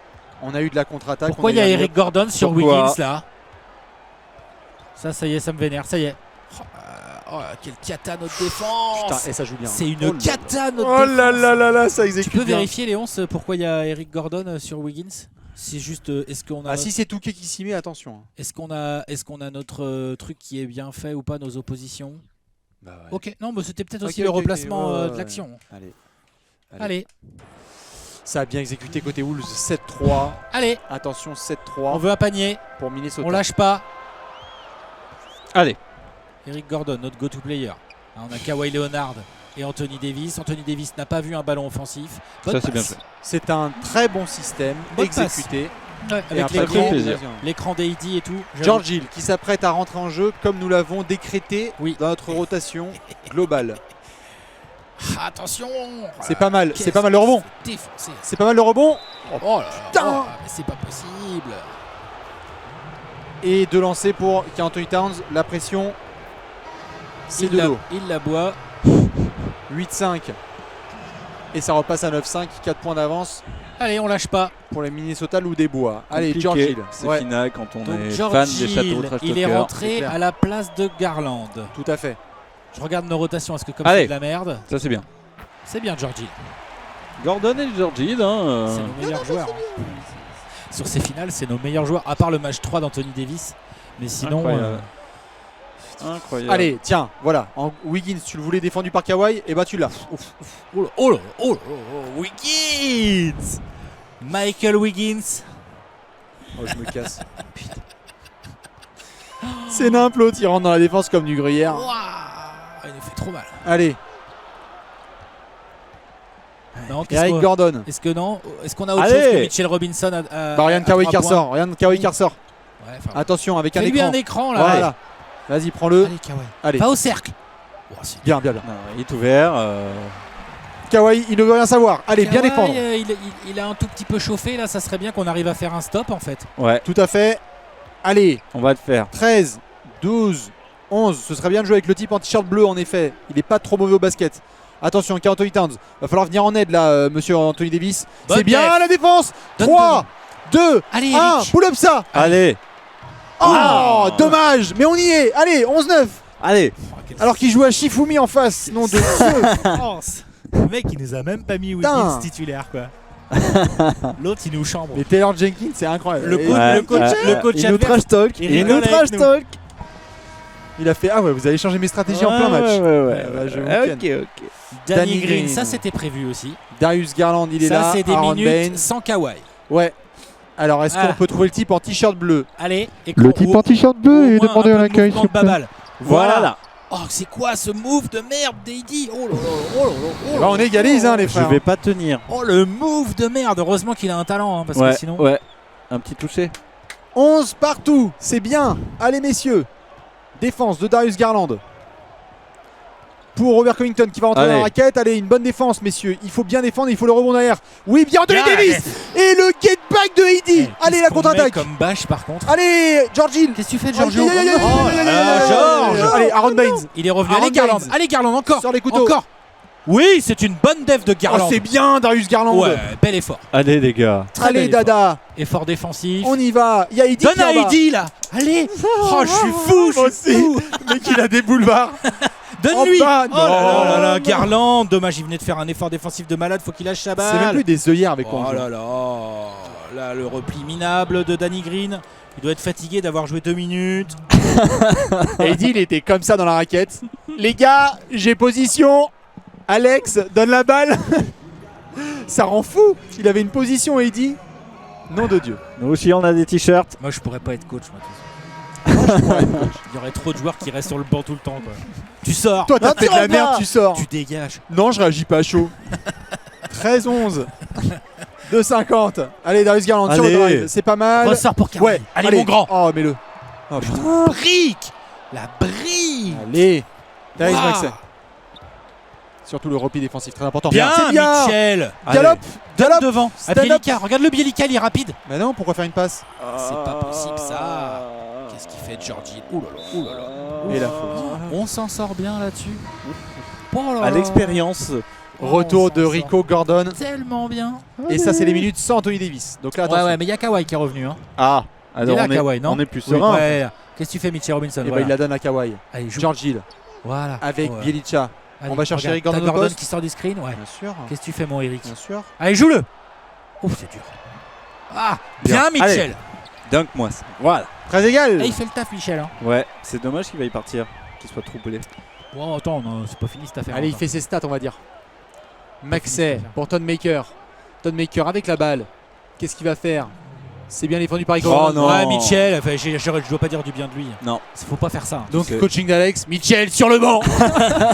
On a eu de la contre-attaque. Pourquoi on il y a eu un- Eric Gordon sur Pourquoi Wiggins là? Ça y est, ça me vénère, ça y est. Oh, quel cata notre défense. Putain, et ça joue bien. C'est une Oh là là. cata notre Oh défense. là là là là, ça Tu exécute peux bien. vérifier Léonce pourquoi il y a Eric Gordon sur Wiggins? C'est juste est-ce qu'on a Ah si c'est Touquet qui s'y met, attention. est-ce qu'on a notre truc qui est bien fait ou pas, nos oppositions? Bah ouais. OK, non, mais c'était peut-être Ok, aussi le ok, replacement ok, ouais, de ouais. l'action. Allez. Allez, Ça a bien exécuté côté Wolves. 7-3. allez, Attention, on 7-3 veut un panier, pour Minnesota. on lâche pas. Allez. Eric Gordon, notre go-to player. Hein, on a Kawhi Leonard et Anthony Davis. Anthony Davis n'a pas vu un ballon offensif. Bonne Ça, c'est bien passe. fait. C'est un très bon système Bonne exécuté. Ouais, Et un avec Ça fait paquet- plaisir. l'écran d'AD et tout. j'avoue. George Hill qui s'apprête à rentrer en jeu comme nous l'avons décrété Oui. dans notre rotation globale. Ah, attention. C'est pas mal, Qu'est-ce c'est pas mal le rebond. qu'on se fait défoncer. C'est pas mal le rebond. Oh là là, putain. oh, mais c'est pas possible. Et 2 lancers pour Karl Anthony Towns. La pression, c'est Il de la- l'eau. Il la boit. 8-5. Et ça repasse à 9-5. 4 points d'avance Allez, on lâche pas. pour les Minnesota Loup des Bois. Allez, Compliqué, George Hill. C'est Ouais, final quand on Donc est George fan des châteaux Hill, trash il est talkers. c'est rentré clair. à la place de Garland. tout à fait. Je regarde nos rotations. Est-ce que comme Allez. c'est de la merde? Ça c'est bien. C'est bien George Hill. Gordon et George Hill. C'est nos meilleurs joueurs. hein. Sur ces finales, c'est nos meilleurs joueurs, à part le match 3 d'Anthony Davis. Mais sinon, Incroyable. Incroyable. Allez, tiens, voilà. En Wiggins, tu le voulais défendu par Kawhi, et bah tu l'as. Ouf. oh là, oh là, oh là, oh, Wiggins, Michael Wiggins. Oh, je me casse. Putain. C'est nimp l'autre, il rentre dans la défense comme du gruyère. Ouah, il nous fait trop mal. Allez, Non, qu'est-ce Eric qu'on- Gordon. Est-ce que non? Est-ce qu'on a autre Allez. chose que Mitchell Robinson à Bah, Ryan à Kawhi 3 qui points? ressort. Ryan Kawhi qui ressort. Ouais, enfin, Attention, avec un fais-lui écran. un écran là. Voilà. Vas-y, prends-le. Allez, Kawhi. Allez. Va au cercle. Oh, c'est Bien, bien, bien. Non, il est ouvert. Kawhi, il ne veut rien savoir. Allez, bien Kawhi, défendre. il a un tout petit peu chauffé là, ça serait bien qu'on arrive à faire un stop en fait. Ouais, Tout à fait. Allez, on va le faire. 13, 12, 11. Ce serait bien de jouer avec le type en t-shirt bleu, en effet. Il n'est pas trop mauvais au basket. Attention, Karl Anthony Towns. Va falloir venir en aide là, monsieur Anthony Davis. Bonne C'est bien def. la défense. Donne 3, 2, Allez, 1. Eric. Pull up ça. Allez, Oh, Ah. dommage. Mais on y est. Allez, 11-9. allez. Alors qu'il joue à Shifumi en face. Non de Dieu. France. Le mec il nous a même pas mis Putain. Wiggins titulaire quoi. L'autre il nous chambre. Mais Taylor Jenkins, c'est incroyable. Le Et- coach, Ouais, le coach, ouais, le coach Il nous adverse, trash talk. il Il nous rigole trash avec nous. talk. Il a fait ah ouais, vous allez changer mes stratégies en plein match. Ouais, ouais, bah, je vous ouais. ken. Ok. Danny Danny Green, Green. ça c'était prévu aussi. Darius Garland, il est Ça là. c'est des Aaron minutes Baines. sans Kawhi. Ouais. Alors, est-ce Ah. qu'on peut trouver le type en t-shirt bleu? Allez, et Le type en t-shirt bleu est demandé à l'accueil, s'il vous plaît. Babal. Voilà. Oh, c'est quoi ce move de merde d'Eddie? Oh là là, oh là là, oh là Bah, on là. égalise, hein, les Je frères. vais pas tenir. Oh le move de merde. Heureusement qu'il a un talent, hein, parce Ouais, que sinon. ouais. Un petit toucher. 11 partout, c'est bien. Allez, messieurs. Défense de Darius Garland. Pour Robert Covington qui va rentrer dans Allez. la raquette. Allez, une bonne défense, messieurs. Il faut bien défendre, il faut le rebond derrière. Oui, bien Anthony Bien, Davis. Et le get back de Heidi. Eh, Allez, la qu'on contre-attaque. met comme bâche par contre. Allez, George Hill. Qu'est-ce que tu fais, Aïe, Giorgio? aïe, aïe, aïe, Oh aïe, là aïe, là, aïe, aïe, Georges. aïe. Allez, Aaron Baines. Il est revenu. Aaron Allez, Garland. Baines. Allez, Garland, encore. Sur les couteaux. Encore. Oui, c'est une bonne def de Oh, Garland. c'est bien, Darius Garland. Ouais, bel effort. Allez les gars. Très Allez, bel effort. Dada. Effort défensif. On y va. Il y a Heidi Donne qui est à en bas. Heidi là. Allez. Oh, je suis fou, Moi je suis aussi. fou. Mais qu'il a des boulevards. Donne-lui. En bas, Oh là là là là, non. Garland. Dommage, il venait de faire un effort défensif de malade. Faut qu'il lâche sa balle. C'est même plus des œillères avec Oh Conjo. là là. Là, le repli minable de Danny Green. Il doit être fatigué d'avoir joué 2 minutes. Heidi, il était comme ça dans la raquette. Les gars, j'ai position. Alex, donne la balle. Ça rend fou. Il avait une position, Heidi. Nom de Dieu. Nous aussi on a des t-shirts. Moi, je pourrais pas être coach. Moi, de toute façon. Il y aurait trop de joueurs qui restent sur le banc tout le temps. Quoi. Tu sors. Toi, t'as Non, fait de tu la rentres merde, pas. tu sors. Tu dégages. Non, je réagis pas à chaud. 13-11. 2,50. Allez, Darius Garland sur le Allez. drive. C'est pas mal. Ressort pour Kawhi. Ouais, Allez, mon grand. Oh, mets-le. Oh, putain. Brique. La brique. Allez. Darius Waouh. Maxey. Surtout le repli défensif, très important. Bien, C'est bien. Michel. Galop. Donne Galop. devant. À Stand up. Bielika. Regarde le Bielika, il est rapide. Mais non, pourquoi faire une passe? C'est pas possible ça. Qu'est-ce qu'il fait, Georgie? Ouh là là, ouh là là. Et la faute. On s'en sort bien là-dessus. Oh là À là. l'expérience. Retour on de s'en Rico Gordon. Tellement bien. Et ça, c'est les minutes sans Anthony Davis. Donc là, Ouais, attention. ouais, mais il y a Kawhi qui est revenu. Hein. Ah. Alors là, on est, Kawhi, non on est plus Oui. serein. Ouais. Qu'est-ce que tu fais, Mitchell Robinson? Et Voilà. il la donne à Kawhi. Allez, joue. George Hill Voilà. avec Ouais. Bielica. Allez, on va chercher regarde, Eric Gordon t'as au Gordon poste. qui sort du screen. Ouais. Bien sûr. Qu'est-ce que tu fais, mon Eric? Bien sûr. Allez, joue-le. Ouf, c'est dur. Ah, bien, Bien. Mitchell. Dunk-moi ça. Voilà. Très égal. Là, il fait le taf, Michel. Hein. Ouais, c'est dommage qu'il va y partir. Qu'il soit troublé. Bon, attends, non, c'est pas fini cette affaire. Allez, il encore. fait ses stats, on va dire. Maxey pour Ton Maker. Ton Maker avec la balle. Qu'est-ce qu'il va faire? C'est bien défendu par Rico. Oh non. Ouais, Mitchell, enfin, je dois pas dire du bien de lui. Non. Faut pas faire ça. Donc C'est- coaching d'Alex, Mitchell sur le banc.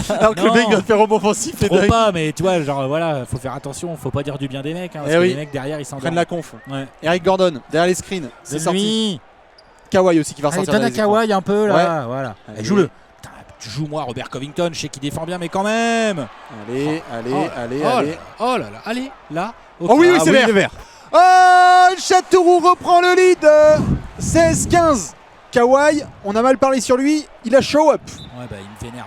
Alors que le Non. mec vient de faire rebond offensif et Trop dunk. pas, mais tu vois, genre voilà, faut faire attention, faut pas dire du bien des mecs, hein, parce Eh que oui. les mecs derrière ils s'endorment. Prennent la conf. Ouais. Eric Gordon derrière les screens. C'est C'est sorti. lui. Kawhi aussi qui va Allez, ressortir. donne à derrière les écrans. Kawhi un peu là, voilà. Allez. Allez, joue-le. Putain, tu joues moi, Robert Covington, je sais qu'il défend bien, mais quand même. Allez, allez, Oh là allez, là, allez. Oh là là, allez, là. Oh oui, oui, Ah c'est vert. le vert. Oh, Châteauroux reprend le lead. 16-15. Kawhi, on a mal parlé sur lui. Il a show up. Ouais, bah il me vénère.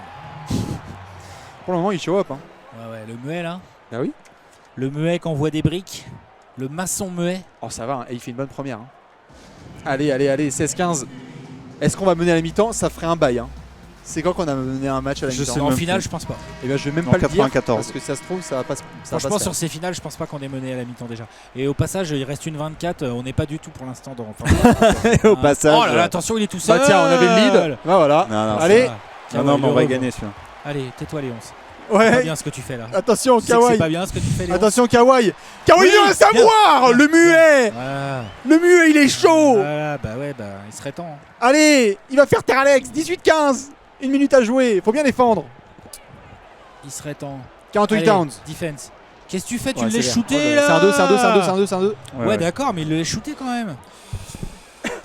Pour le moment, il show up. Hein. Ouais, ouais, le muet là. Ah oui. Le muet qui envoie des briques. Le maçon muet. Oh, ça va. Hein. Et il fait une bonne première. Hein. Allez, allez, allez. 16-15. Est-ce qu'on va mener à la mi-temps? Ça ferait un bail. Hein. C'est quand qu'on a mené un match à la Je mi-temps? sais En même finale, plus. je pense pas. Et ben, je vais même En pas le dire 94. parce que ça se trouve, ça va pas. Ça va pas Franchement, se sur faire. ces finales, je pense pas qu'on est mené à la mi-temps déjà. Et au passage, il reste une 24. On n'est pas du tout pour l'instant dans. Au passage. Oh là là, attention, il est tout seul. Bah tiens, on avait le lead. Bah voilà. Non, non, Allez. Non, non, mais on va gagner celui-là. Allez, tais-toi, Léonce. C'est pas Ouais. bien ce que tu fais là. Attention, Tu sais que c'est Kawhi. pas bien ce que tu fais, Léonce. Attention, Kawhi. Kawhi, Oui, il veut savoir. Le muet. Voilà. Le muet, il est chaud. Voilà, bah ouais, bah il serait temps. Allez, il va faire taire Alex. 18-15. Une minute à jouer. Faut bien défendre. Il serait temps. 48 Allez, Towns. defense. Qu'est-ce que tu fais? Tu Ouais, le laisses c'est shooter bien. là. C'est un 2, c'est un 2, c'est un 2, c'est un 2, c'est un 2. Ouais, d'accord, mais il le laisse shooter quand même.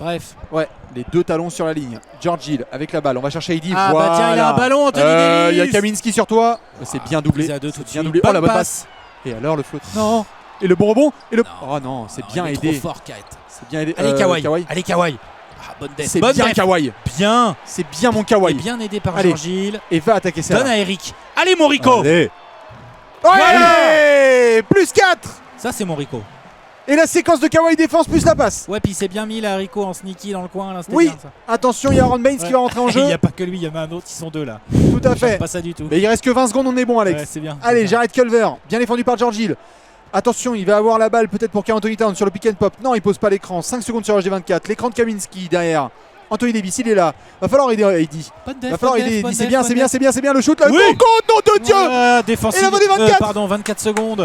Bref. Ouais, les deux talons sur la ligne. George Hill avec la balle. On va chercher Heidi. Ah voilà. bah tiens, il a un ballon, Anthony Il y a Davis. Kaminski sur toi. C'est bien doublé. Prise à deux tout de C'est bien suite. doublé. Oh la bonne Bonne passe. Et alors le flotte. Non. Et le bon rebond. Et le. Oh non, c'est bien il est aidé. Trop fort, Kite. C'est bien aidé. Allez, Kawhi. Kawhi. Allez, Kawhi. Ah, bonne def. C'est Bonne bien def. Kawhi. Bien. C'est bien mon Et Kawhi. bien aidé par Allez. George Hill. Et va attaquer ça. Donne à Eric. Allez, mon Rico. Allez. Ouais. Plus 4. Ça, c'est mon Rico. Et la séquence de Kawhi défense plus la passe. Ouais, puis il s'est bien mis là, Rico, en sneaky dans le coin. Là, c'était Oui. bien, ça. Attention, il y a Aaron Baines qui va rentrer en Il jeu. n'y a pas que lui, il y en a un autre, ils sont deux là. Tout à J'aime fait. pas ça du tout. Mais il reste que 20 secondes, on est bon, Alex. Ouais, c'est bien. Allez, c'est ça. Jared Culver, bien défendu par George Hill. Attention, il va avoir la balle peut-être pour Anthony Towns sur le pick and pop. Non, il pose pas l'écran. 5 secondes sur HD24. L'écran de Kaminski derrière. Anthony Davis, il est là. Va falloir aider Heidi. Bonne def, Va falloir bonne aider def, Heidi. bonne C'est def, bien, bonne c'est bien, def. c'est bien, c'est bien. Le shoot là. Oui. Oh, nom de Dieu. Voilà, défensive. Et la volée 24. Pardon, 24 secondes.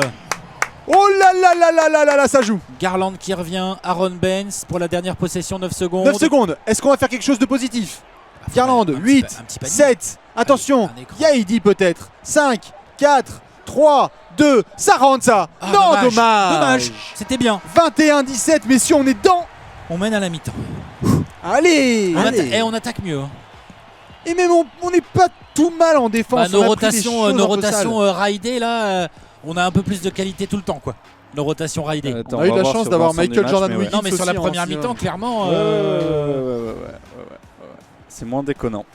Oh là là là là là là là, ça joue. Garland qui revient. Aaron Baines pour la dernière possession, 9 secondes. 9 secondes. Est-ce qu'on va faire quelque chose de positif? Ah, faut Garland, un petit 8, un petit panier. 7. Attention, un écran. il y a Heidi peut-être. 5, 4, 3, 2. Ça rentre ça. Ah, Non, dommage. dommage. Dommage. C'était bien. 21-17, messieurs, on est dedans. On mène à la mi-temps. Allez. Et on attaque mieux. Hein. Et même on n'est pas tout mal en défense. Bah, On a pris des choses nos un peu rotations sales. Raidé là, on a un peu plus de qualité tout le temps quoi. nos rotations ridées. Attends, On a eu va la voir chance sur d'avoir l'ensemble Michael du match, Jordan mais ouais. Wiggins. Non, mais sur la aussi, hein, première si, mi-temps, clairement. Ouais. C'est moins déconnant.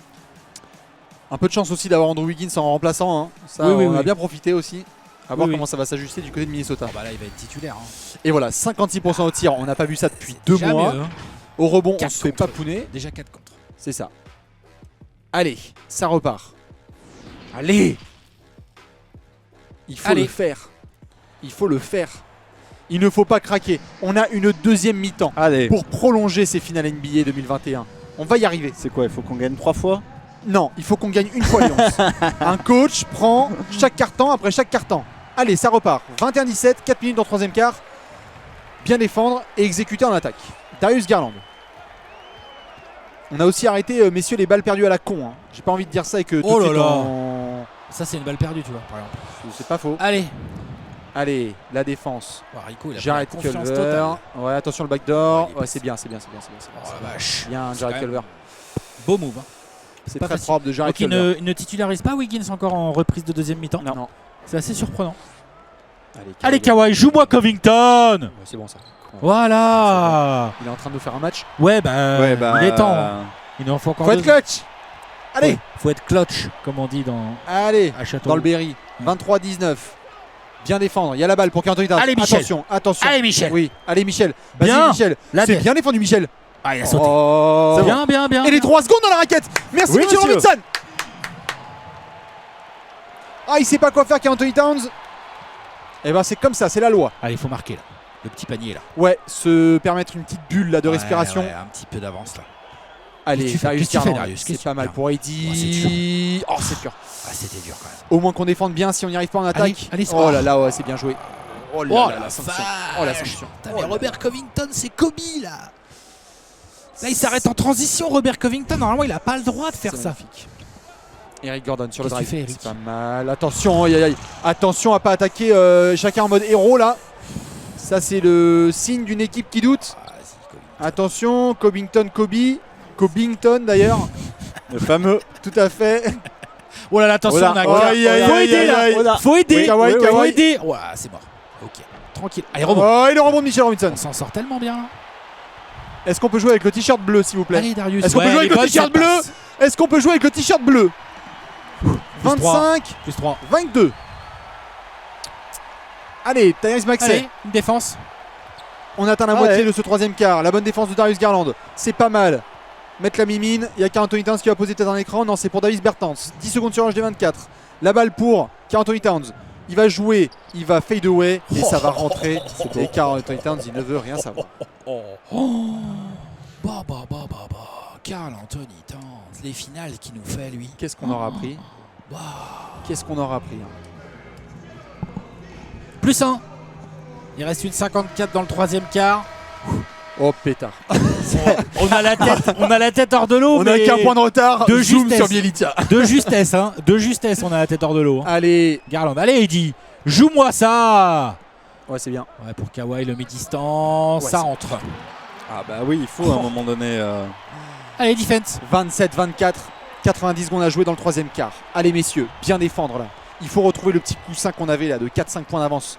Un peu de chance aussi d'avoir Andrew Wiggins en remplaçant. Hein. Ça, Oui, on a oui. bien profité aussi. À voir Oui, comment ça va s'ajuster du côté de Minnesota. Ah bah là, il va être titulaire. Hein. Et voilà, 56% au tir. On n'a pas vu ça depuis 2 Jamais, mois. hein. Au rebond, on Quatre se fait contre. papouner. Déjà 4 contre. C'est ça. Allez, ça repart. Allez. Il faut Allez. le faire. Il faut le faire. Il ne faut pas craquer. On a une deuxième mi-temps Allez, pour prolonger ces finales NBA 2021. On va y arriver. c'est quoi? Il faut qu'on gagne 3 fois? Non, il faut qu'on gagne une fois les 11. Un coach prend chaque quart-temps après chaque quart-temps. Allez, ça repart. 21-17, 4 minutes dans le troisième quart. Bien défendre et exécuter en attaque. Darius Garland. On a aussi arrêté, messieurs, les balles perdues à la con. Hein. J'ai pas envie de dire ça et que tout Oh de là suite là. en- Ça, c'est une balle perdue, tu vois, par exemple. C'est pas faux. Allez. Allez, la défense. Oh, Rico, il a Jared pris la confiance Culver. totale. Ouais, attention le backdoor. Ouais, il est Ouais, c'est bien, c'est bien, c'est bien, c'est bien. c'est bien, Oh c'est la bien. vache. Bien, C'est Jared quand même Culver. Beau move. Hein. C'est pas très facile. propre de Jared Donc il Culver. ne titularise pas Wiggins encore en reprise de deuxième mi-temps. Non. C'est assez surprenant. Allez, Allez Kawhi, joue-moi Covington. Ouais, c'est bon ça. Ouais. Voilà. Il est en train de nous faire un match. Ouais, bah, il est temps. Hein. Il nous en faut encore Faut être deux. clutch. Allez, Ouais, faut être clutch, comme on dit allez. à Château. Dans le Berry. 23-19. Bien défendre. Il y a la balle pour Anthony Towns. Allez, Michel. Attention, attention. Allez Michel. Oui, allez Michel. Vas-y Bien. Michel. La C'est tête. bien défendu Michel. Ah, il a sauté. Oh. Bien. Et les 3 secondes dans la raquette. Merci Oui, Mitchell monsieur. Robinson. Ah, il sait pas quoi faire qu'Anthony Towns. Et ben c'est comme ça, c'est la loi. Allez, il faut marquer là. Le petit panier là. Ouais, se permettre une petite bulle là de respiration. Ouais, un petit peu d'avance là. Allez, Qu'est-ce que tu fais, Darius qu'est-ce que tu fais, Garland. Darius, C'est qu'est-ce que pas tu mal fais pour Eddie. Oh, c'est dur. Ah, c'était dur quand même. Au moins qu'on défende bien si on n'y arrive pas en attaque. allez, oh là là, ouais, c'est bien joué. Oh là Oh là, la sanction. Oh la sanction. Putain, Oh mais là Robert Covington, c'est Kobe là. Là, il s'arrête en transition, Robert Covington. Normalement, il a pas le droit de faire C'est ça. magnifique. Eric Gordon sur le Qu'est-ce que drive. tu fais, Eric C'est pas mal. Attention, aïe, aïe, aïe. Attention à pas attaquer chacun en mode héros là. Ça c'est le signe d'une équipe qui doute. Ah, vas-y, Covington. Attention, Covington d'ailleurs. Le fameux. Tout à fait. Oh là là, attention, Oh là, on a oh là, aïe, aïe, faut aïe, aider aïe, là. aïe. Oh là. Faut aider. Oui, Kawhi, Faut Kawhi. aider. Ouais, c'est mort. Ok, tranquille. Allez, rebond. Oh, et le rebond de Michel Robinson. On s'en sort tellement bien. Est-ce qu'on peut jouer avec le t-shirt bleu s'il vous plaît? Allez, Darius. Est-ce qu'on peut jouer avec les le bonnes, t-shirt ça bleu? passe. Est-ce qu'on peut jouer avec le t-shirt bleu? 25, Plus 3. 22. Allez, Tyrese Maxey. Allez, une défense. On atteint la Ah moitié ouais. de ce troisième quart. La bonne défense de Darius Garland. C'est pas mal. Mettre la mimine. Il y a Karl-Anthony Towns qui va poser tête dans l'écran. Non, c'est pour Davis Bertans. 10 secondes sur HD 24. La balle pour Karl-Anthony Towns. Il va jouer. Il va fade away. Et ça va rentrer. Et Karl-Anthony Towns, il ne veut rien savoir. Bah. Karl-Anthony Towns. Les finales qu'il nous fait, lui. Qu'est-ce qu'on aura appris? Qu'est-ce qu'on aura appris? Plus 1. Il reste une 54 dans le troisième quart. Oh pétard. On a la tête hors de l'eau. On n'a mais qu'un point de retard. de Zoom justesse. sur Bielitsa. De justesse, hein. De justesse, on a la tête hors de l'eau. Hein. Allez. Garland, allez, Eddie. Joue-moi ça. Ouais, c'est bien. Ouais, pour Kawhi, le mi-distance. Ouais, ça c'est- entre. Ah bah oui, il faut à un moment donné. Allez, defense. 27-24. 90 secondes à jouer dans le troisième quart. Allez messieurs, bien défendre là. Il faut retrouver le petit coussin qu'on avait là de 4-5 points d'avance.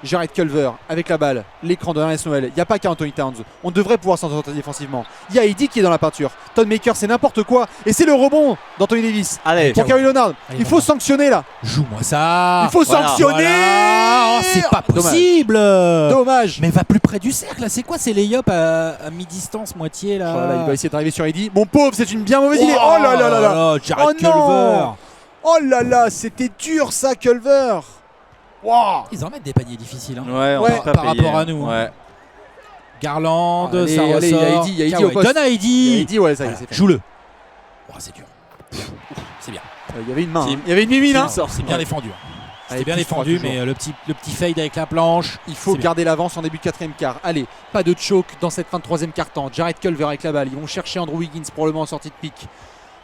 Jared Culver avec la balle, l'écran de Ernest Noël. Il n'y a pas qu'Anthony Towns. On devrait pouvoir s'en sortir défensivement. Il y a Eddie qui est dans la peinture. Ton Maker, c'est n'importe quoi. Et c'est le rebond d'Anthony Davis. Allez. Pour Kawhi Leonard. Allez, Il faut maintenant. sanctionner là. Joue-moi ça. Il faut voilà. sanctionner. Voilà. Oh, c'est pas Dommage. possible. Dommage. Mais va plus près du cercle. Là. C'est quoi ces lay-up à mi-distance, moitié là? Oh là là, il va essayer d'arriver sur Eddie. Mon pauvre, c'est une bien mauvaise idée. Oh là là là là. Jared Oh non. Culver. Oh là là, c'était dur ça, Culver. Wow. Ils en mettent des paniers difficiles. Hein. Ouais, on Ouais, va pas par payer, rapport à hein. nous, hein. Ouais. Garland, Allez, ça allez, il y a ressort. Eddie, il y a Eddie Kawhi, au poste. donne à Eddie. Eddie, ouais, ça y est, Voilà, c'est fait. joue-le. Oh, c'est dur. C'est bien. Il y avait une main. Team. Hein. Il y avait une mimine. Hein. C'est bien défendu. hein. C'était Allez, bien plus froid défendu, toujours. mais le petit fade avec la planche. Il faut C'est bien. garder l'avance en début de quatrième quart. Allez, pas de choke dans cette fin de troisième quart-temps. Jared Culver avec la balle. Ils vont chercher Andrew Wiggins probablement en sortie de pique.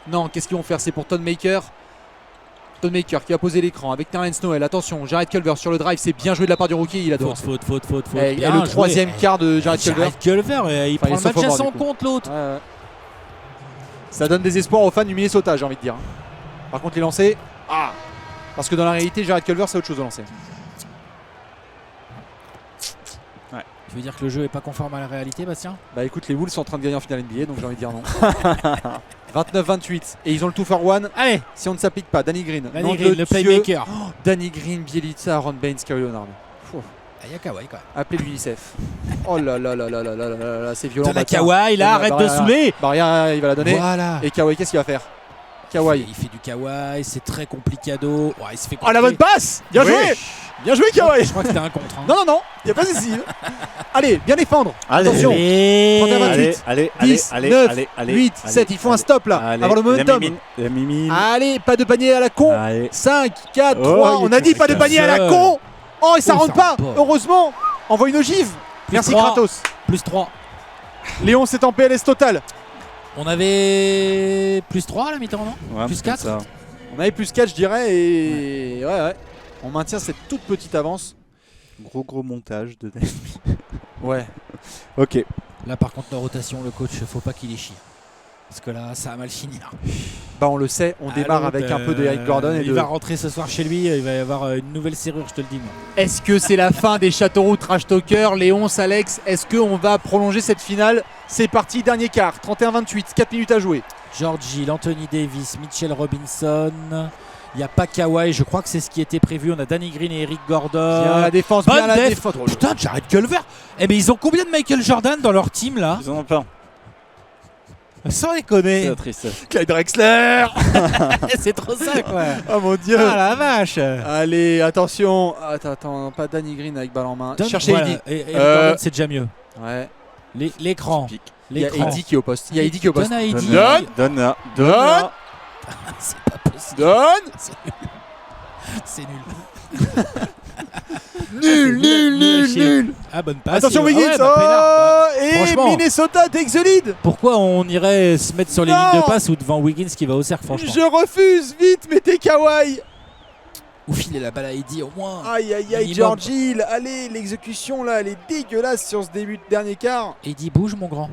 Non, qu'est-ce qu'ils vont faire? C'est pour Ton Maker. Ton Maker qui va poser l'écran avec Terrence Noël. Attention, Jared Culver sur le drive. C'est bien joué de la part du rookie. Il adore. Faute. Et Bien le joué. troisième quart de Jared Culver. Jared Culver, il Enfin, prend il le est match à sophomore, son du coup. compte, l'autre. Ouais, ouais. Ça donne des espoirs aux fans du Minnesota, j'ai envie de dire. Par contre, les lancers. Ah. Parce que dans la réalité, Jared Culver, c'est autre chose de lancer. Tu veux dire que le jeu est pas conforme à la réalité, Bastien? Bah écoute, les Wolves sont en train de gagner en finale NBA, donc j'ai envie de dire non. 29-28. Et ils ont le 2 for 1. Allez, Si on ne s'applique pas, Danny Green. Danny nom Green, de le Dieu. playmaker. Danny Green, Bielitsa, Aaron Baines, Kawhi Leonard. Il y a Kawhi quand même. Appelez l'UNICEF. Oh là là là là là là là là là, c'est violent. Donne à bâtard. Kawhi, là, arrête de saouler. Bah rien, il va la donner. Voilà. Et Kawhi, qu'est-ce qu'il va faire? Kawhi. Il fait du Kawhi, c'est très complicado. Ouais, il se fait Oh la bonne passe. Bien Oui. joué. Bien joué Kawhi. Je crois que c'était un contre. Hein. Non non non, il n'y a pas ceci. Allez, bien défendre. Allez. Attention. Et... 31-28. Allez, 10, 9, 8, 7, il faut un stop là, avant le momentum. La mimine. Allez, pas de panier à la con. Allez. 5, 4, Oh, 3, il on a est dit pas de tout panier à la seul. con. Oh et ça Oh, rentre ça pas. rentre pas. Heureusement. Envoie une ogive. Plus Merci 3. Kratos. Plus 3. Léon c'est en PLS total. On avait plus 3 à la mi-temps, non? Ouais, Plus c'est 4. ça. On avait plus 4 je dirais et ouais. On maintient cette toute petite avance. Gros montage de Ouais. Ok. Là, par contre, nos rotations, le coach, faut pas qu'il les chie. Parce que là, ça a mal fini. Là. Bah on le sait, on démarre avec un peu de Eric Gordon et il de... va rentrer ce soir chez lui, il va y avoir une nouvelle serrure, je te le dis. Moi. Est-ce que c'est la fin des Châteauroux Trash Talker? Léonce, Alex, est-ce qu'on va prolonger cette finale? C'est parti, dernier quart, 31-28, 4 minutes à jouer. George Hill, Anthony Davis, Mitchell Robinson. Il n'y a pas Kawhi, je crois que c'est ce qui était prévu. On a Danny Green et Eric Gordon. Bien la défense, bonne bien la def. défense. Putain, Jared Culver. Eh mais ils ont combien de Michael Jordan dans leur team là? Ils en ont plein. Sans C'est déconner. la tristesse. Clyde Drexler. C'est trop ça quoi. Oh mon dieu. Ah la vache. Allez, attention. Attends, pas Danny Green avec balle en main. Cherchez voilà. Eddie. Et Eric Gordon, c'est déjà mieux. Ouais. L'écran. Il y a L'écran. Eddie qui est au poste. Il y a Eddie qui est au poste. Donne à Eddie. Donne. C'est pas possible. Donne. C'est nul. Nul. Ah bonne passe. Attention il- Wiggins. ah ouais, bah, peinard. Oh, et Franchement. Minnesota take the lead. Pourquoi on irait se mettre sur les Non. lignes de passe ou devant Wiggins qui va au cercle franchement? Je refuse. Vite, mettez Kawhi. Ou filer la balle à Eddie au moins. Aïe aïe aïe, Minimum. George Hill. Allez, l'exécution là, elle est dégueulasse sur ce début de dernier quart. Eddie bouge mon grand.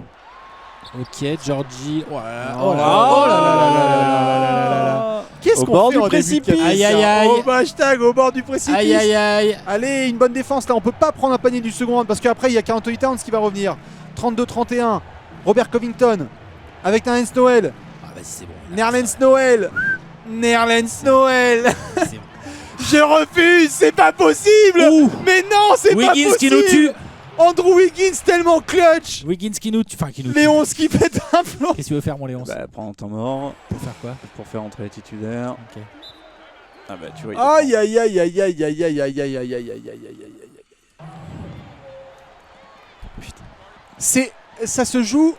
Ok, Georgie. Voilà. Oh Oh là là là là là là là. Qu'est-ce Au qu'on bord fait du en début de précipice. quatrième Aïe, aïe, quart? aïe. Oh, hashtag au bord du précipice. Aïe aïe aïe. Allez, une bonne défense là, on peut pas prendre un panier du second round parce qu'après il y a Karl Anthony Towns qui va revenir. 32-31. Robert Covington avec Nerlens Noel. Ah vas-y c'est bon. Nerlens Noel. Nerlens Noel. C'est bon. Je refuse, c'est pas possible. Ouh. Mais non, c'est pas Wiggins possible. qui nous tue. Andrew Wiggins tellement clutch. Wiggins qui nous tue. Enfin qui nous tue. Léonce qui pète un plomb. Qu'est-ce que tu veux faire mon Léonce? Bah, prends un temps mort Pour faire quoi? pour faire entrer les titulaires. Ok. Ah bah tu vois. il Aïe aïe aïe aïe aïe aïe aïe aïe aïe aïe aïe aïe aïe aïe aïe. Putain. Ça se joue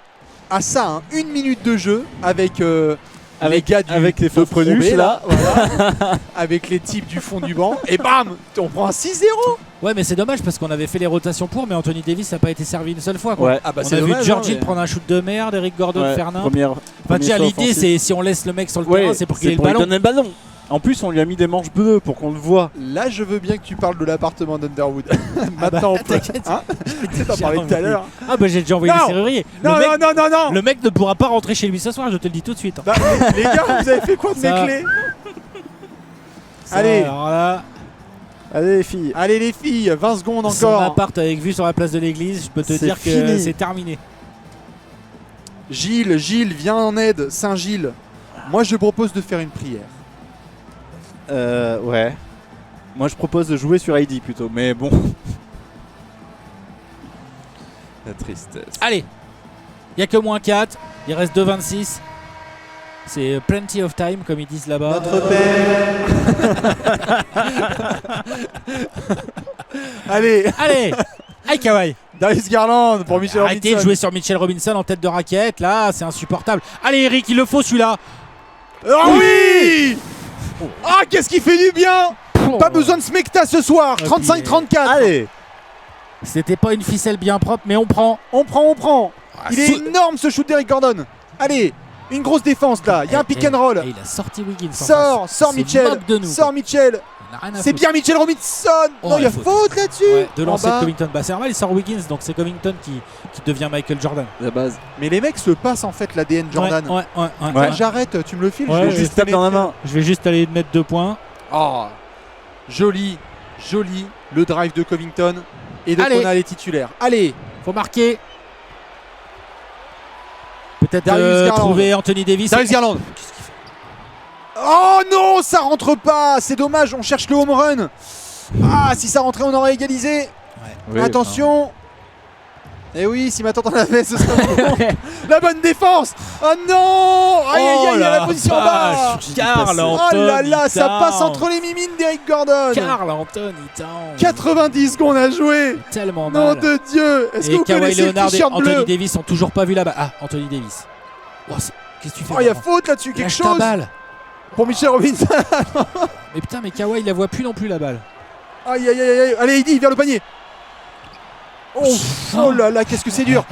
à ça, hein. 1 minute de jeu avec les gars avec les de faux Frobé, prenuches, là. voilà. Avec les types du fond du banc et bam, on prend un 6-0. Ouais mais c'est dommage parce qu'on avait fait les rotations pour mais Anthony Davis n'a pas été servi une seule fois quoi. Ouais. Ah bah On c'est a dommage. vu George hein, Hill prendre un shoot de merde, Eric Gordon Ouais, faire n'importe. première. Enfin déjà l'idée c'est si on laisse le mec sur le terrain c'est pour qu'il ait le lui ballon. donner le ballon. En plus, on lui a mis des manches bleues pour qu'on le voit. Là, je veux bien que tu parles de l'appartement d'Underwood. Maintenant, on peut. t'inquiète. Hein Tu t'en parlais tout à l'heure. Ah bah j'ai déjà envoyé Non. les serruriers. Non, le, mec, non. le mec ne pourra pas rentrer chez lui ce soir, je te le dis tout de suite. hein. Bah, les gars, vous avez fait quoi de mes Ça- clés? Ça, Allez. alors là, Allez, les filles. Allez, les filles, 20 secondes son encore. appart avec vue sur la place de l'église, je peux te C'est dire que fini. c'est terminé. Gilles, viens en aide, Saint-Gilles. Moi, je propose de faire une prière. Ouais. Moi, je propose de jouer sur ID plutôt, mais bon. La tristesse. Allez, il n'y a que moins 4, il reste 2,26. C'est plenty of time comme ils disent là-bas. Allez, Allez, aïe Kawhi. Darius Garland pour Michel Arrêtez de Robinson. jouer sur Mitchell Robinson en tête de raquette, là c'est insupportable. Allez Eric, il le faut celui-là. Oh oui. Ah, qu'est-ce qui fait du bien. Pas besoin de Smekta ce soir. 35-34. Allez. C'était pas une ficelle bien propre, mais on prend. On prend. Ah, Il est énorme ce shoot d'Eric Gordon. Allez, une grosse défense là. Il y a un pick and roll. Et il a sorti Wiggins. Sors C'est Mitchell. moque de nous, Sors Mitchell. Il a rien à C'est foutre. bien Mitchell Robinson. Oh, Non, il y a faute. faute là-dessus. Ouais, de En lancer de bas. Covington. Bah c'est normal, il sort Wiggins, donc c'est Covington qui devient Michael Jordan. La base. Mais les mecs se passent en fait l'ADN Jordan. Ouais. Ouais. J'arrête, tu me le files. Ouais, je vais Je juste juste tape dans la main. Je vais juste aller mettre 2 points. Oh, joli, le drive de Covington. Et donc Allez. on a les titulaires. Allez, Faut marquer. Peut-être Darius Garland. trouver Anthony Davis. Darius Garland. Oh non, ça rentre pas. C'est dommage, on cherche le home run. Ah, si ça rentrait, on aurait égalisé. Oui, Attention. Et oui, si ma tante en avait, ce serait bon. La bonne défense. Oh non. Aïe, aïe, aïe, la position en bas. Carl Oh Anthony là là, ça Towns. passe entre les mimines d'Eric Gordon. Carl Anthony Towns. 90 secondes à jouer. Tellement Nom mal. de Dieu. Est-ce que Et vous Kawhi connaissez le Leonard et t-shirt Anthony bleu? Davis ont toujours pas vu la balle. Ah, Anthony Davis. Oh, qu'est-ce que tu fais? Oh, il y a Laurent faute là-dessus, quelque Lâche ta chose balle. pour Michel Robinson. Mais putain, mais Kawhi, il la voit plus non plus la balle. Aïe, aïe, aïe, aïe. Allez, Eddy, vers le panier. Oh, oh là là, qu'est-ce que c'est dur.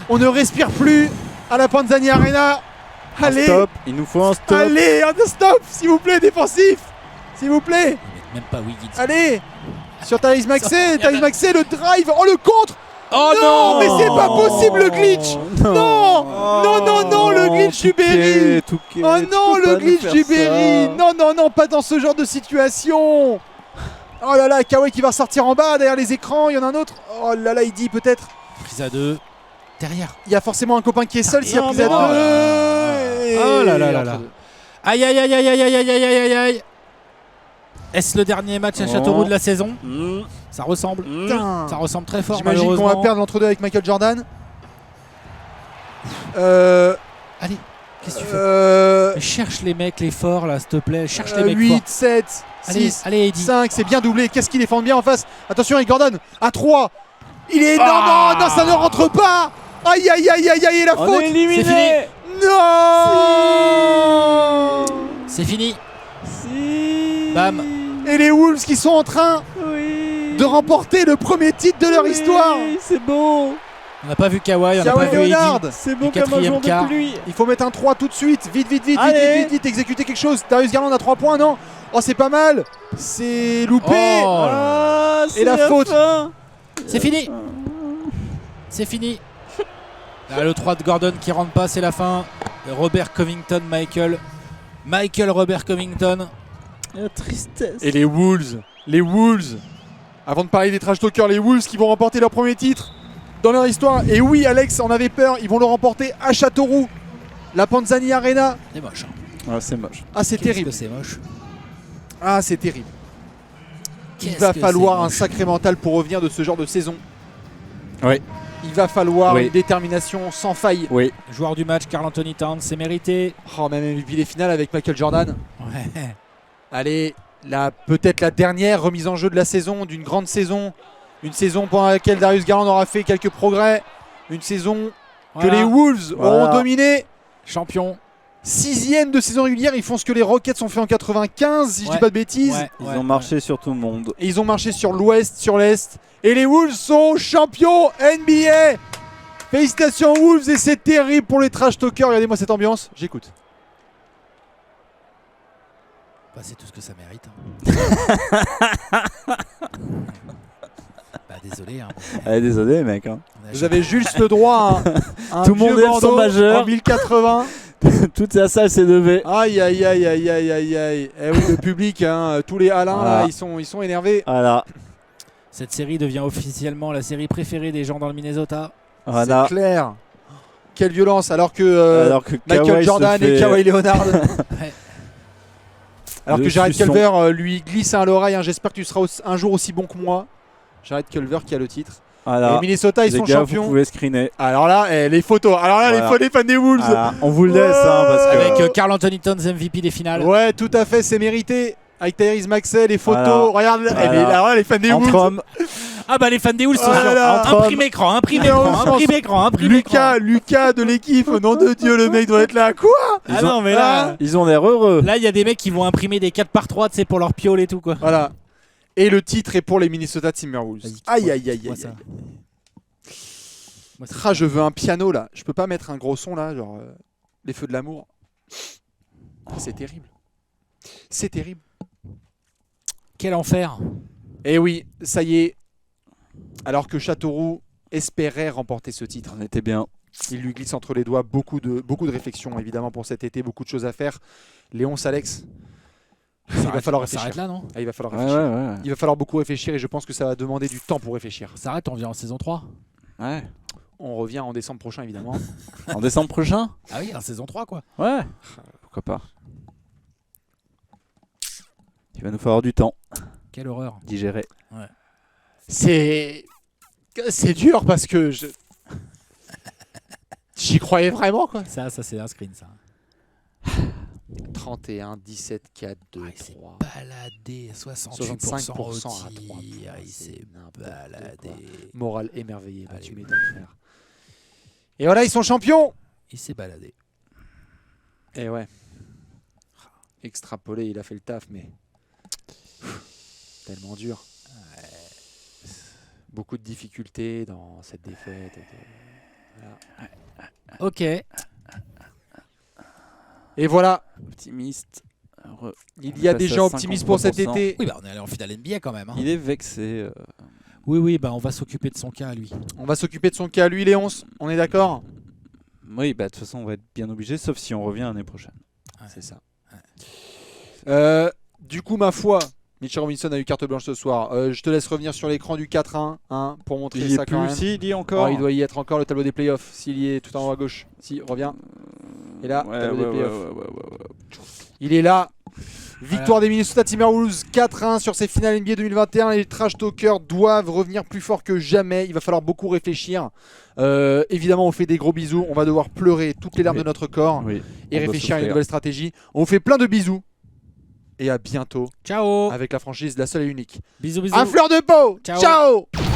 On ne respire plus à la Panzani Arena. Un Allez, stop, il nous faut un stop. allez, un stop, s'il vous plaît, défensif. S'il vous plaît. Même pas Wiggins. Allez, sur Tyrese Maxey. Tyrese Maxey, le drive. Oh, le contre. Oh non, mais c'est pas possible, le glitch. Non, non, non, non, le glitch du Berry. Oh non, le glitch du Berry. Non, non, non, pas dans ce genre de situation. Oh là là, Kawhi qui va sortir en bas derrière les écrans. Il y en a un autre. Oh là là, il dit peut-être. Prise à 2. Derrière. Il y a forcément un copain qui est seul s'il y a non, prise à mais non. deux. Et- Oh là là là là. Aïe aïe aïe aïe aïe aïe aïe aïe aïe aïe. Est-ce le dernier match à Châteauroux de la saison? Ça ressemble. Putain. Ça ressemble très fort. J'imagine qu'on va malheureusement. perdre l'entre-deux avec Michael Jordan. Allez, qu'est-ce que tu fais? Mais cherche les mecs, les forts là, s'il te plaît. Cherche les mecs 8, forts. 7, Allez, 6, allez, Eddie. 5, c'est bien doublé. Qu'est-ce qu'il défend bien en face? Attention, Eric Gordon à 3. Il est énorme. Ah. Non, ça ne rentre pas. Aïe, aïe, aïe, aïe, aïe, et la On faute. est éliminé. C'est fini. Non. C'est fini. Si. Bam. Et les Wolves qui sont en train Oui. de remporter le premier titre de leur Oui, histoire. C'est beau. On n'a pas vu Kawhi, on n'a Kawhi pas vu Eddie. Leonard. C'est beau Du comme un quatrième jour quart. de pluie. Il faut mettre un 3 tout de suite. Vite, vite, vite, vite, Allez. vite, vite, vite, exécuter quelque chose. Darius Garland a 3 points, non? Oh, c'est pas mal. C'est loupé. Oh. Ah, c'est la faute. fin. C'est fini. C'est fini. Là, le 3 de Gordon qui rentre pas, c'est la fin. Robert Covington, Michael. Michael Robert Covington. La tristesse. Et les Wolves. Les Wolves. Avant de parler des trash talkers, les Wolves qui vont remporter leur premier titre dans leur histoire. Et oui, Alex, on avait peur. Ils vont le remporter à Châteauroux. La Panzani Arena. C'est moche. Hein. Ah, c'est moche. Ah, c'est Qu'est-ce terrible. que c'est moche. Ah, c'est terrible. Il Qu'est-ce va que falloir c'est un moche. sacré mental pour revenir de ce genre de saison. Oui. Il va falloir Oui. une détermination sans faille. Oui. Joueur du match, Karl Anthony Towns, c'est mérité. Oh, même MVP des finales avec Michael Jordan. Ouais. Allez, peut-être la dernière remise en jeu de la saison, d'une grande saison. Une saison pendant laquelle Darius Garland aura fait quelques progrès. Une saison que Voilà. les Wolves Voilà. auront dominé. Champion. 6e de saison régulière, ils font ce que les Rockets ont fait en 95, si je Ouais. dis pas de bêtises. Ouais, Ils ouais, ont marché sur tout le monde. Et ils ont marché sur l'ouest, sur l'est. Et les Wolves sont champions NBA. Félicitations Wolves, et c'est terrible pour les trash talkers. Regardez-moi cette ambiance, j'écoute. Bah, c'est tout ce que ça mérite. Hein. Bah, désolé. Hein. Allez, désolé, mec. Hein. On a Vous avez juste le droit à un Tout le monde vieux lève son bandeau majeur. en 1080. Toute la salle s'est levée. Aïe aïe aïe aïe aïe aïe aïe. Eh oui, le public, hein, tous les Alains Voilà. là, ils sont énervés. Voilà. Cette série devient officiellement la série préférée des gens dans le Minnesota. Voilà. C'est clair. Quelle violence, alors que, Alors que Michael Kawhi se Jordan et fait- Kawhi Leonard. Ouais. Alors que Le Jared suçon. Culver lui glisse à l'oreille, hein, j'espère que tu seras un jour aussi bon que moi. Jared Culver qui a le titre. Voilà. Et Minnesota, ils Les sont gars, vous champions. pouvez screener. Alors là, les photos. Alors là, Voilà. les fans des Wolves. Voilà. On vous le laisse, hein, parce que. Avec Karl Anthony Towns MVP des finales. Ouais, tout à fait, c'est mérité. Avec Tyrese Maxey, les photos. Voilà. Regarde, Voilà. alors là, les fans des Entre Wolves. hommes, Ah bah les fans des Wolves sont Voilà. sur imprime écran, imprime Et on écran, pense- imprime écran, imprime écran. Lucas de l'équipe, au nom de Dieu, le mec doit être là. Quoi? Ah non mais là, ils ont l'air heureux. là il y a des mecs qui vont imprimer des 4x3 tu sais pour leur piole et tout quoi. Voilà. Et le titre est pour les Minnesota Timberwolves. Vas-y, Aïe aïe aïe moi aïe. ça. aïe. Moi, ça. Ah, je veux un piano là. Je peux pas mettre un gros son là, genre les feux de l'amour. C'est terrible. C'est terrible. Quel enfer. Et oui, ça y est. Alors que Châteauroux espérait remporter ce titre. On était bien. Il lui glisse entre les doigts beaucoup de réflexions évidemment pour cet été, beaucoup de choses à faire. Léonce, Alex, Il va falloir On s'arrête réfléchir. là, non? Ah, il va falloir Ouais, réfléchir. ouais, Il va falloir beaucoup réfléchir et je pense que ça va demander du temps pour réfléchir. On s'arrête, on vient en saison 3. ouais. On revient en décembre prochain évidemment. En décembre prochain? Ah oui, en saison 3, quoi. Ouais. Pourquoi pas? Il va nous falloir du temps. Quelle horreur. Digérer. C'est dur parce que j'y croyais vraiment quoi. Ça c'est un screen, ça. 31, 17, 4, 2, Ah, il s'est 3. baladé, 68% 65% au à 3 tir. points. Il s'est C'est n'importe baladé. quoi. Moral émerveillé. Bah, Allez. tu m'étonnes, frère. Et voilà, ils sont champions. Il s'est baladé. Et ouais. Extrapolé, il a fait le taf, mais tellement dur. Beaucoup de difficultés dans cette défaite. Ok. Et voilà, Optimiste. Heureux. il y a Face des à gens optimistes pour cet 53%. été. Oui, bah on est allé en finale NBA quand même. Hein. Il est vexé. Oui, bah on va s'occuper de son cas à lui. On va s'occuper de son cas, lui, Léonce. On est d'accord? Oui, bah de toute façon, on va être bien obligé, sauf si on revient l'année prochaine. C'est ça. Ouais. Du coup, ma foi, Mitchell Robinson a eu carte blanche ce soir. Je te laisse revenir sur l'écran du 4-1 hein, pour montrer Il y ça est quand plus, même. si, il y est encore. Oh, il doit y être encore le tableau des playoffs. S'il y est tout en haut à gauche. Si, reviens. Et là, Ouais, tableau des ouais, playoffs. ouais. Il est là. Victoire des Minnesota Timberwolves 4-1 sur ces finales NBA 2021. Les Trash Talkers doivent revenir plus fort que jamais. Il va falloir beaucoup réfléchir. Évidemment, on fait des gros bisous. On va devoir pleurer toutes les larmes Oui. de notre corps Oui. et On doit réfléchir à une souffrir. nouvelle stratégie. On vous fait plein de bisous. Et à bientôt Ciao. avec la franchise La Seule et Unique. Bisous, bisous. Un fleur de peau. Ciao. Ciao